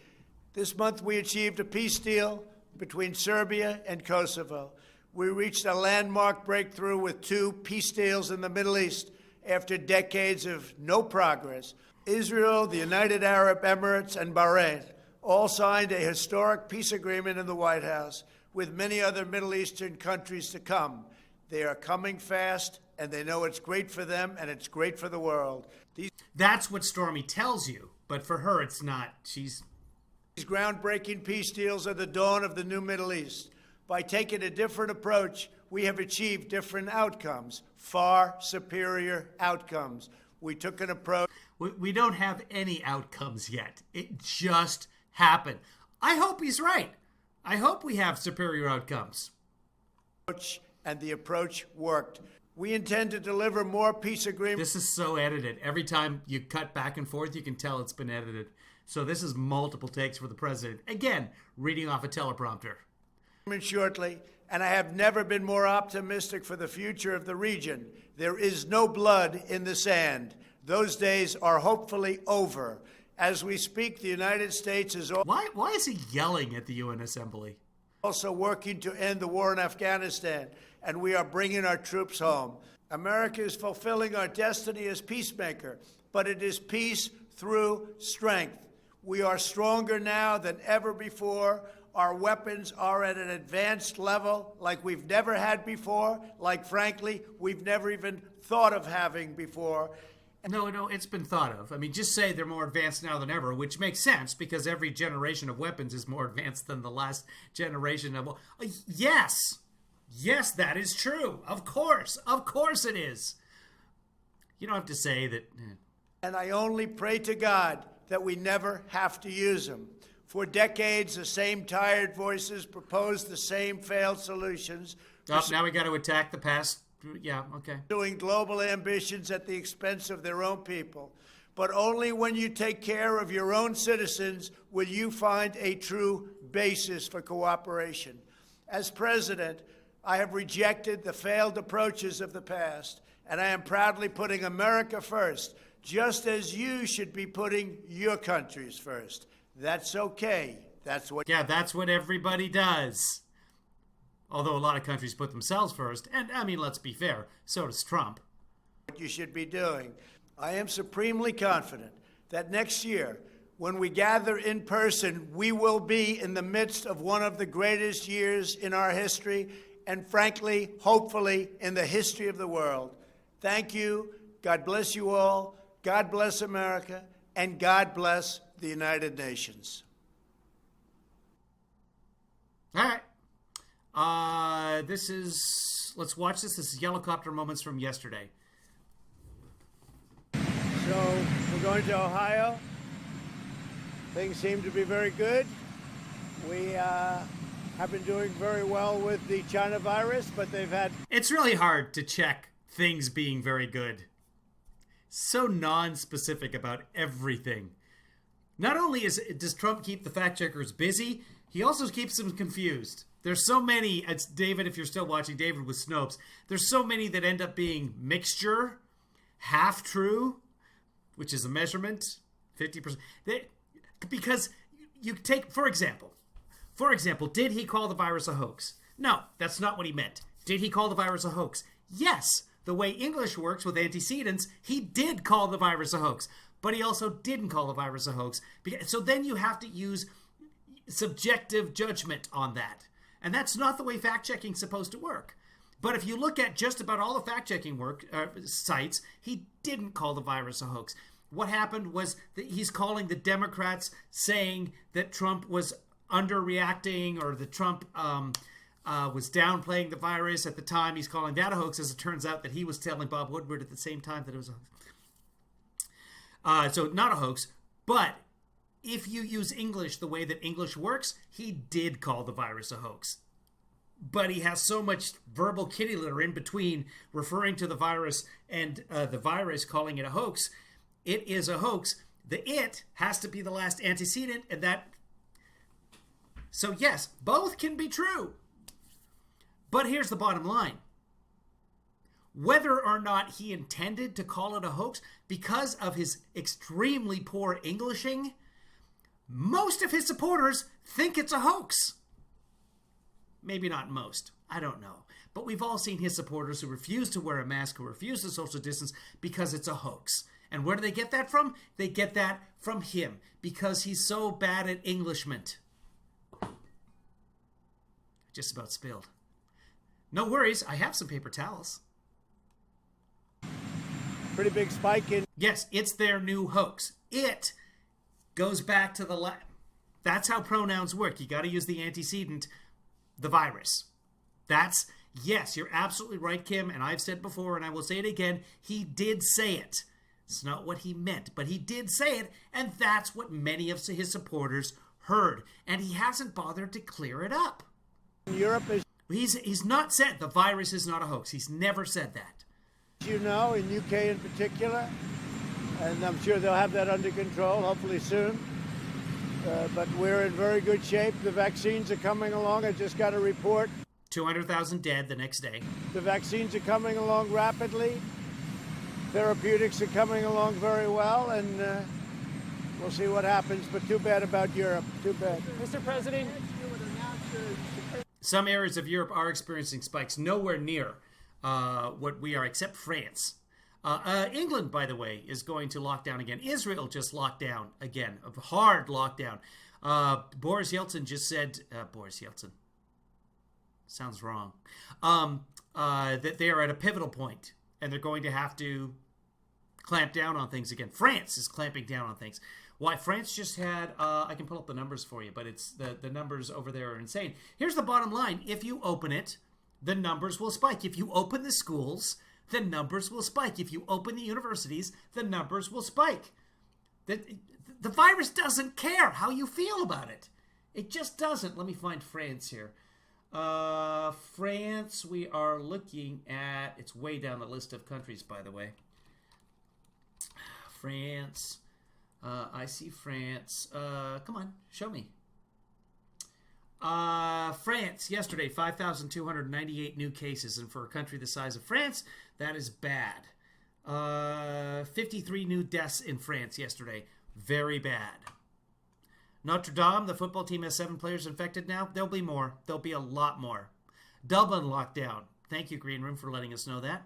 This month we achieved a peace deal between Serbia and Kosovo. We reached a landmark breakthrough with 2 peace deals in the Middle East after decades of no progress. Israel, the United Arab Emirates, and Bahrain all signed a historic peace agreement in the White House, with many other Middle Eastern countries to come. They are coming fast, and they know it's great for them, and it's great for the world. That's what Stormy tells you, but for her it's not. These groundbreaking peace deals are the dawn of the new Middle East. By taking a different approach, we have achieved different outcomes, far superior outcomes. We took an approach. We don't have any outcomes yet. It just happened. I hope he's right. I hope we have superior outcomes. And the approach worked. We intend to deliver more peace agreements. This is so edited. Every time you cut back and forth, you can tell it's been edited. So this is multiple takes for the president. Again, reading off a teleprompter. Shortly, and I have never been more optimistic for the future of the region. There is no blood in the sand. Those days are hopefully over. As we speak, the United States is... Why is he yelling at the UN Assembly? Also working to end the war in Afghanistan, and we are bringing our troops home. America is fulfilling our destiny as peacemaker, but it is peace through strength. We are stronger now than ever before. Our weapons are at an advanced level like we've never had before, like, frankly, we've never even thought of having before. No, it's been thought of. I mean, just say they're more advanced now than ever, which makes sense because every generation of weapons is more advanced than the last generation of... Yes, that is true. Of course it is. You don't have to say that... And I only pray to God that we never have to use them. For decades, the same tired voices proposed the same failed solutions. Oh, now we got to attack the past. Yeah, okay. Doing global ambitions at the expense of their own people. But only when you take care of your own citizens will you find a true basis for cooperation. As president, I have rejected the failed approaches of the past, and I am proudly putting America first, just as you should be putting your countries first. That's okay. That's what everybody does. Although a lot of countries put themselves first. And, I mean, let's be fair, so does Trump. What you should be doing. I am supremely confident that next year, when we gather in person, we will be in the midst of one of the greatest years in our history, and frankly, hopefully, in the history of the world. Thank you. God bless you all. God bless America. And God bless the United Nations. All right. Let's watch this. This is Yellowcopter moments from yesterday. So we're going to Ohio. Things seem to be very good. We have been doing very well with the China virus, but they've had... It's really hard to check things being very good. So non-specific about everything. Not only does Trump keep the fact checkers busy, he also keeps them confused. There's so many, it's David, if you're still watching, David with Snopes, there's so many that end up being mixture, half-true, which is a measurement, 50%. Because you take, for example, did he call the virus a hoax? No, that's not what he meant. Did he call the virus a hoax? Yes. The way English works with antecedents, he did call the virus a hoax. But he also didn't call the virus a hoax. So then you have to use subjective judgment on that. And that's not the way fact-checking is supposed to work. But if you look at just about all the fact-checking sites, he didn't call the virus a hoax. What happened was that he's calling the Democrats saying that Trump was underreacting or that Trump was downplaying the virus at the time. He's calling that a hoax, as it turns out that he was telling Bob Woodward at the same time that it was a hoax. So not a hoax, but if you use English the way that English works, he did call the virus a hoax. But he has so much verbal kitty litter in between referring to the virus and the virus calling it a hoax. It is a hoax. The it has to be the last antecedent, and that... So yes, both can be true. But here's the bottom line. Whether or not he intended to call it a hoax, because of his extremely poor Englishing, most of his supporters think it's a hoax. Maybe not most. I don't know. But we've all seen his supporters who refuse to wear a mask, who refuse to social distance because it's a hoax. And where do they get that from? They get that from him because he's so bad at Englishment. Just about spilled. No worries. I have some paper towels. Pretty big spike in... Yes, it's their new hoax. It goes back to the... That's how pronouns work. You got to use the antecedent, the virus. That's... Yes, you're absolutely right, Kim, and I've said before, and I will say it again, he did say it. It's not what he meant, but he did say it, and that's what many of his supporters heard. And he hasn't bothered to clear it up. Europe is... He's not said the virus is not a hoax. He's never said that. You know, in UK in particular, and I'm sure they'll have that under control, hopefully soon. But we're in very good shape. The vaccines are coming along. I just got a report. 200,000 dead the next day. The vaccines are coming along rapidly. Therapeutics are coming along very well, and we'll see what happens. But too bad about Europe. Too bad. Mr. President. Some areas of Europe are experiencing spikes, nowhere near what we are, except France. England, by the way, is going to lock down again. Israel just locked down again, a hard lockdown. Boris Yeltsin just said, Boris Yeltsin, sounds wrong, that they are at a pivotal point and they're going to have to clamp down on things again. France is clamping down on things. Why? France just had, I can pull up the numbers for you, but it's the numbers over there are insane. Here's the bottom line. If you open it, the numbers will spike. If you open the schools, the numbers will spike. If you open the universities, the numbers will spike. The virus doesn't care how you feel about it. It just doesn't. Let me find France here. France, we are looking at, it's way down the list of countries, by the way. France, I see France. Come on, show me. France, yesterday, 5,298 new cases. And for a country the size of France, that is bad. 53 new deaths in France yesterday. Very bad. Notre Dame, the football team, has 7 players infected now. There'll be more. There'll be a lot more. Dublin locked down. Thank you, Green Room, for letting us know that.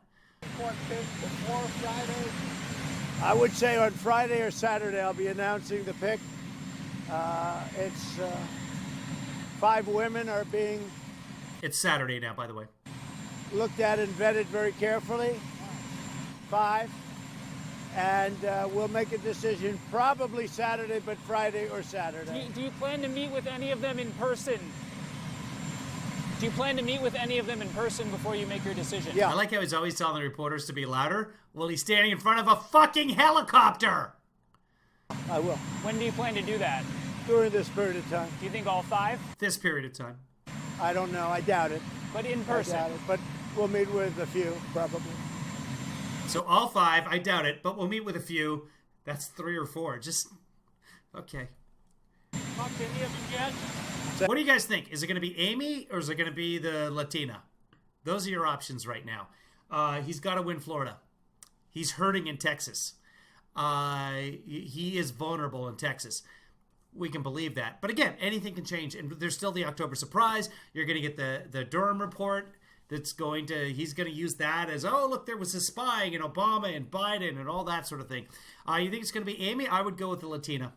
I would say on Friday or Saturday I'll be announcing the pick. It's 5 women are being... It's Saturday now, by the way. Looked at and vetted very carefully. 5. And we'll make a decision probably Saturday, but Friday or Saturday. Do you plan to meet with any of them in person? Do you plan to meet with any of them in person before you make your decision? Yeah. I like how he's always telling the reporters to be louder. Well, he's standing in front of a fucking helicopter. I will. When do you plan to do that? During this period of time. Do you think all 5? This period of time. I don't know. I doubt it. But in person? I doubt it. But we'll meet with a few, probably. So all 5, I doubt it, but we'll meet with a few. That's 3 or 4. Just, okay. Talk to any of them yet? What do you guys think? Is it going to be Amy or is it going to be the Latina? Those are your options right now. He's got to win Florida. He's hurting in Texas. He is vulnerable in Texas. We can believe that. But again, anything can change. And there's still the October surprise. You're going to get the Durham report. He's going to use that as, oh, look, there was a spying in Obama and Biden and all that sort of thing. You think it's going to be Amy? I would go with the Latina.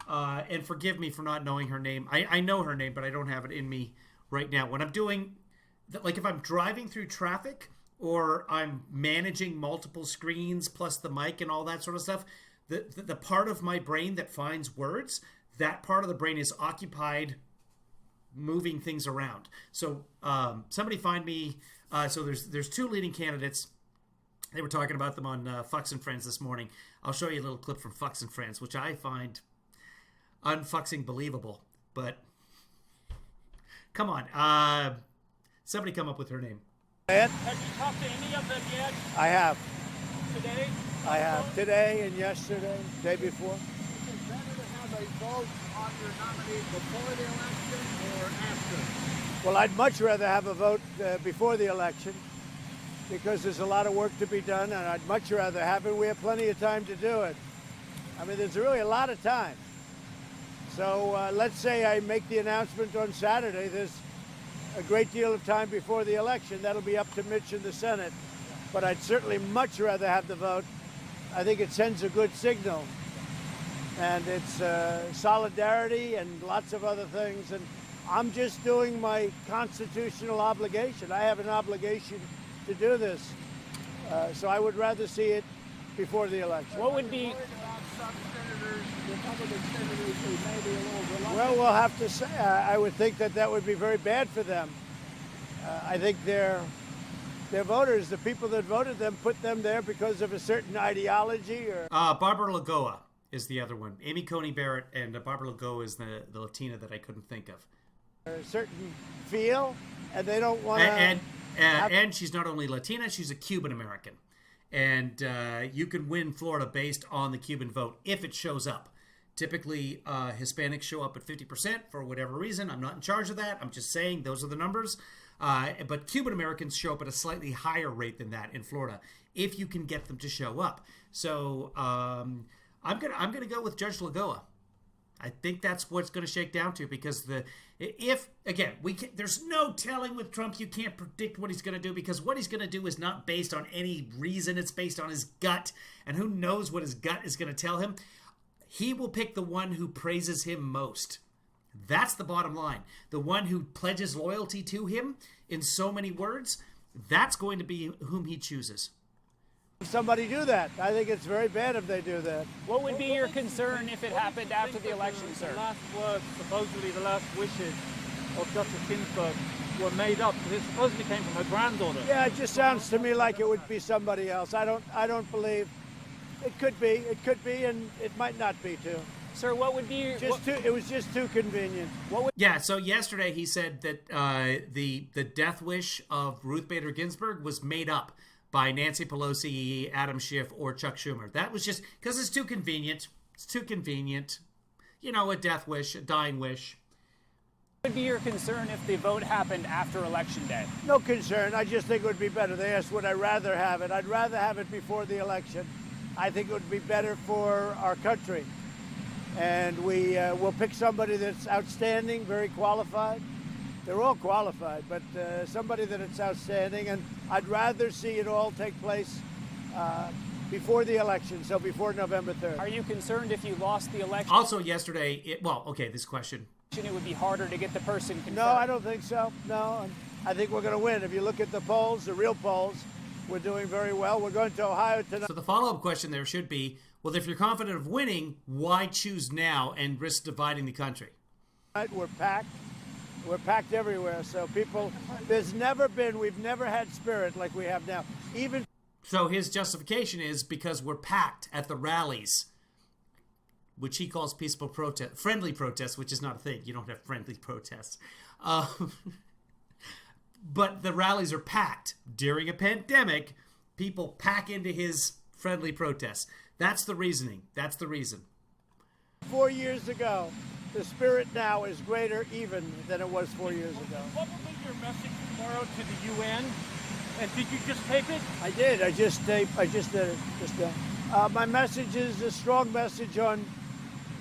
And forgive me for not knowing her name. I know her name, but I don't have it in me right now. When I'm doing, like if I'm driving through traffic or I'm managing multiple screens plus the mic and all that sort of stuff, the part of my brain that finds words, that part of the brain is occupied moving things around. So somebody find me, so there's 2 leading candidates. They were talking about them on Fox and Friends this morning. I'll show you a little clip from Fox and Friends, which I find unfucking believable. But come on, somebody come up with her name. Have you talked to any of them yet? I have. Today? I have. Today and yesterday, day before. Would you rather have a vote on your nominee before the election or after? Well, I'd much rather have a vote before the election because there's a lot of work to be done, and I'd much rather have it. We have plenty of time to do it. I mean, there's really a lot of time. So let's say I make the announcement on Saturday. There's a great deal of time before the election. That'll be up to Mitch and the Senate. But I'd certainly much rather have the vote. I think it sends a good signal. And it's solidarity and lots of other things. And I'm just doing my constitutional obligation. I have an obligation to do this. So I would rather see it before the election. What would be... Well, we'll have to say, I would think that would be very bad for them. I think their voters, the people that voted them, put them there because of a certain ideology. Or Barbara Lagoa is the other one. Amy Coney Barrett and Barbara Lagoa is the Latina that I couldn't think of. A certain feel, and they don't want to... And she's not only Latina, she's a Cuban American. And you can win Florida based on the Cuban vote if it shows up. Typically, Hispanics show up at 50% for whatever reason. I'm not in charge of that. I'm just saying those are the numbers. But Cuban Americans show up at a slightly higher rate than that in Florida if you can get them to show up. So I'm gonna go with Judge Lagoa. I think that's what's going to shake down to, because there's no telling with Trump. You can't predict what he's going to do, because what he's going to do is not based on any reason. It's based on his gut, and who knows what his gut is going to tell him. He will pick the one who praises him most. That's the bottom line. The one who pledges loyalty to him in so many words, that's going to be whom he chooses. Somebody do that. I think it's very bad if they do that. What would be your concern if it happened after the election, sir? The last words, supposedly the last wishes of Justice Ginsburg were made up, because it supposedly came from her granddaughter. Yeah, it just sounds to me like it would be somebody else. I don't believe. It could be, and it might not be too. Sir, what would be it was just too convenient. Yeah, so yesterday he said that the death wish of Ruth Bader Ginsburg was made up by Nancy Pelosi, Adam Schiff, or Chuck Schumer. That was just because it's too convenient. It's too convenient. You know, a death wish, a dying wish. What would be your concern if the vote happened after Election Day? No concern. I just think it would be better. They asked, would I rather have it? I'd rather have it before the election. I think it would be better for our country. And we'll pick somebody that's outstanding, very qualified. They're all qualified, but somebody that is outstanding, and I'd rather see it all take place before the election, so before November 3rd. Are you concerned if you lost the election? Also yesterday, this question. It would be harder to get the person confirmed. No, I don't think so. No, I think we're going to win. If you look at the polls, the real polls, we're doing very well. We're going to Ohio tonight. So the follow-up question there should be, well, if you're confident of winning, why choose now and risk dividing the country? We're packed. We're packed everywhere, so we've never had spirit like we have now. So his justification is because we're packed at the rallies, which he calls peaceful protest, friendly protests, which is not a thing. You don't have friendly protests. But the rallies are packed. During a pandemic, people pack into his friendly protests. That's the reasoning. That's the reason. 4 years ago, the spirit now is greater even than it was 4 years ago. What will be your message tomorrow to the UN? And did you just tape it? I did. I just did it. My message is a strong message on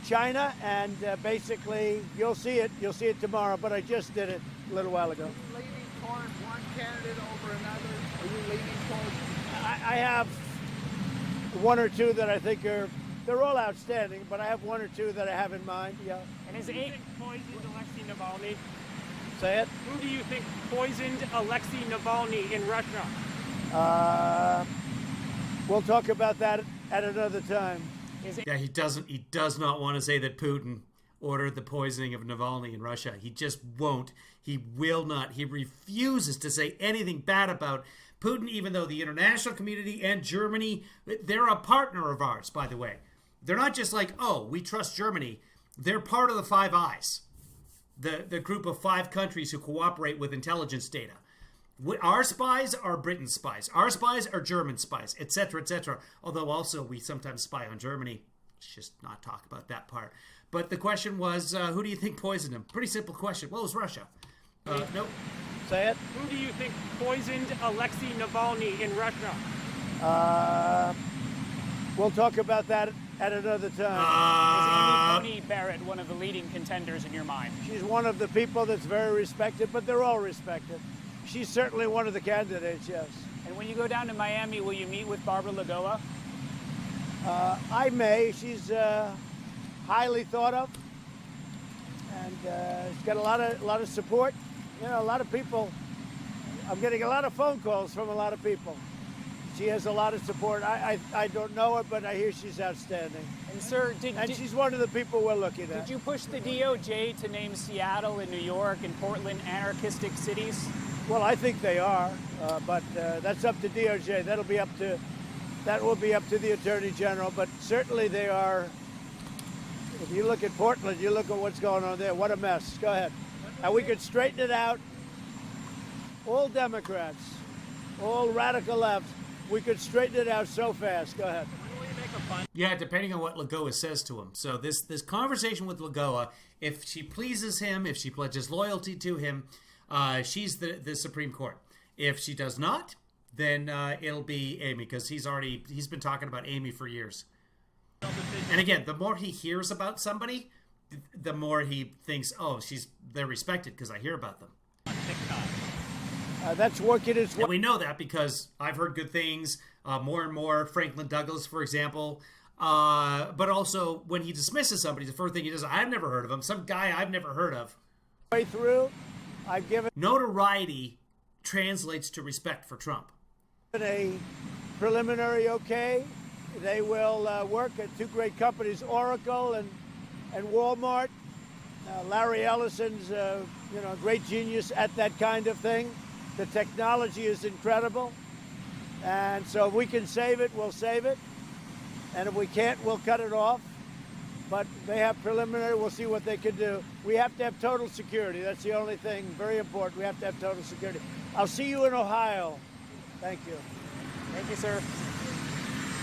China, and basically, you'll see it. You'll see it tomorrow. But I just did it a little while ago. Are you leaning toward one candidate over another? Are you leaning towards? I have one or two that I think they're all outstanding, but I have one or two that I have in mind. Yeah. And is it poisoned Alexei Navalny? Say it. Who do you think poisoned Alexei Navalny in Russia? We'll talk about that at another time. Yeah, he does not want to say that Putin ordered the poisoning of Navalny in Russia. He just won't. He will not. He refuses to say anything bad about Putin, even though the international community and Germany, they're a partner of ours, by the way. They're not just like, oh, we trust Germany. They're part of the Five Eyes, the group of 5 countries who cooperate with intelligence data. Our spies are Britain's spies. Our spies are German spies, etc., etc. Although also we sometimes spy on Germany. Let's just not talk about that part. But the question was, who do you think poisoned him? Pretty simple question. Well, it was Russia. Nope. Say it. Who do you think poisoned Alexei Navalny in Russia? We'll talk about that at another time. Is Amy Coney Barrett one of the leading contenders in your mind? She's one of the people that's very respected, but they're all respected. She's certainly one of the candidates, yes. And when you go down to Miami, will you meet with Barbara Lagoa? I may. She's highly thought of, and she's got a lot of support. You know, a lot of people. I'm getting a lot of phone calls from a lot of people. She has a lot of support. I don't know her, but I hear she's outstanding. And sir, she's one of the people we're looking at. Did you push the DOJ to name Seattle and New York and Portland anarchistic cities? Well, I think they are, but that's up to DOJ. That will be up to the Attorney General. But certainly they are. If you look at Portland, you look at what's going on there. What a mess. Go ahead. And we could straighten it out. All Democrats, all radical left, we could straighten it out so fast. Go ahead. Yeah, depending on what Lagoa says to him. So this conversation with Lagoa, if she pleases him, if she pledges loyalty to him, she's the Supreme Court. If she does not, then it'll be Amy, because he's been talking about Amy for years. And again, the more he hears about somebody, the more he thinks, oh, they're respected because I hear about them. That's working its way. And we know that because I've heard good things, more and more. Franklin Douglas, for example. But also, when he dismisses somebody, the first thing he does, I've never heard of him. Some guy I've never heard of. Way through, I've given... Notoriety translates to respect for Trump. A preliminary okay. They will work at 2 great companies, Oracle and Walmart. Larry Ellison's a great genius at that kind of thing. The technology is incredible. And so if we can save it, we'll save it. And if we can't, we'll cut it off. But they have preliminary. We'll see what they can do. We have to have total security. That's the only thing very important. We have to have total security. I'll see you in Ohio. Thank you. Thank you, sir.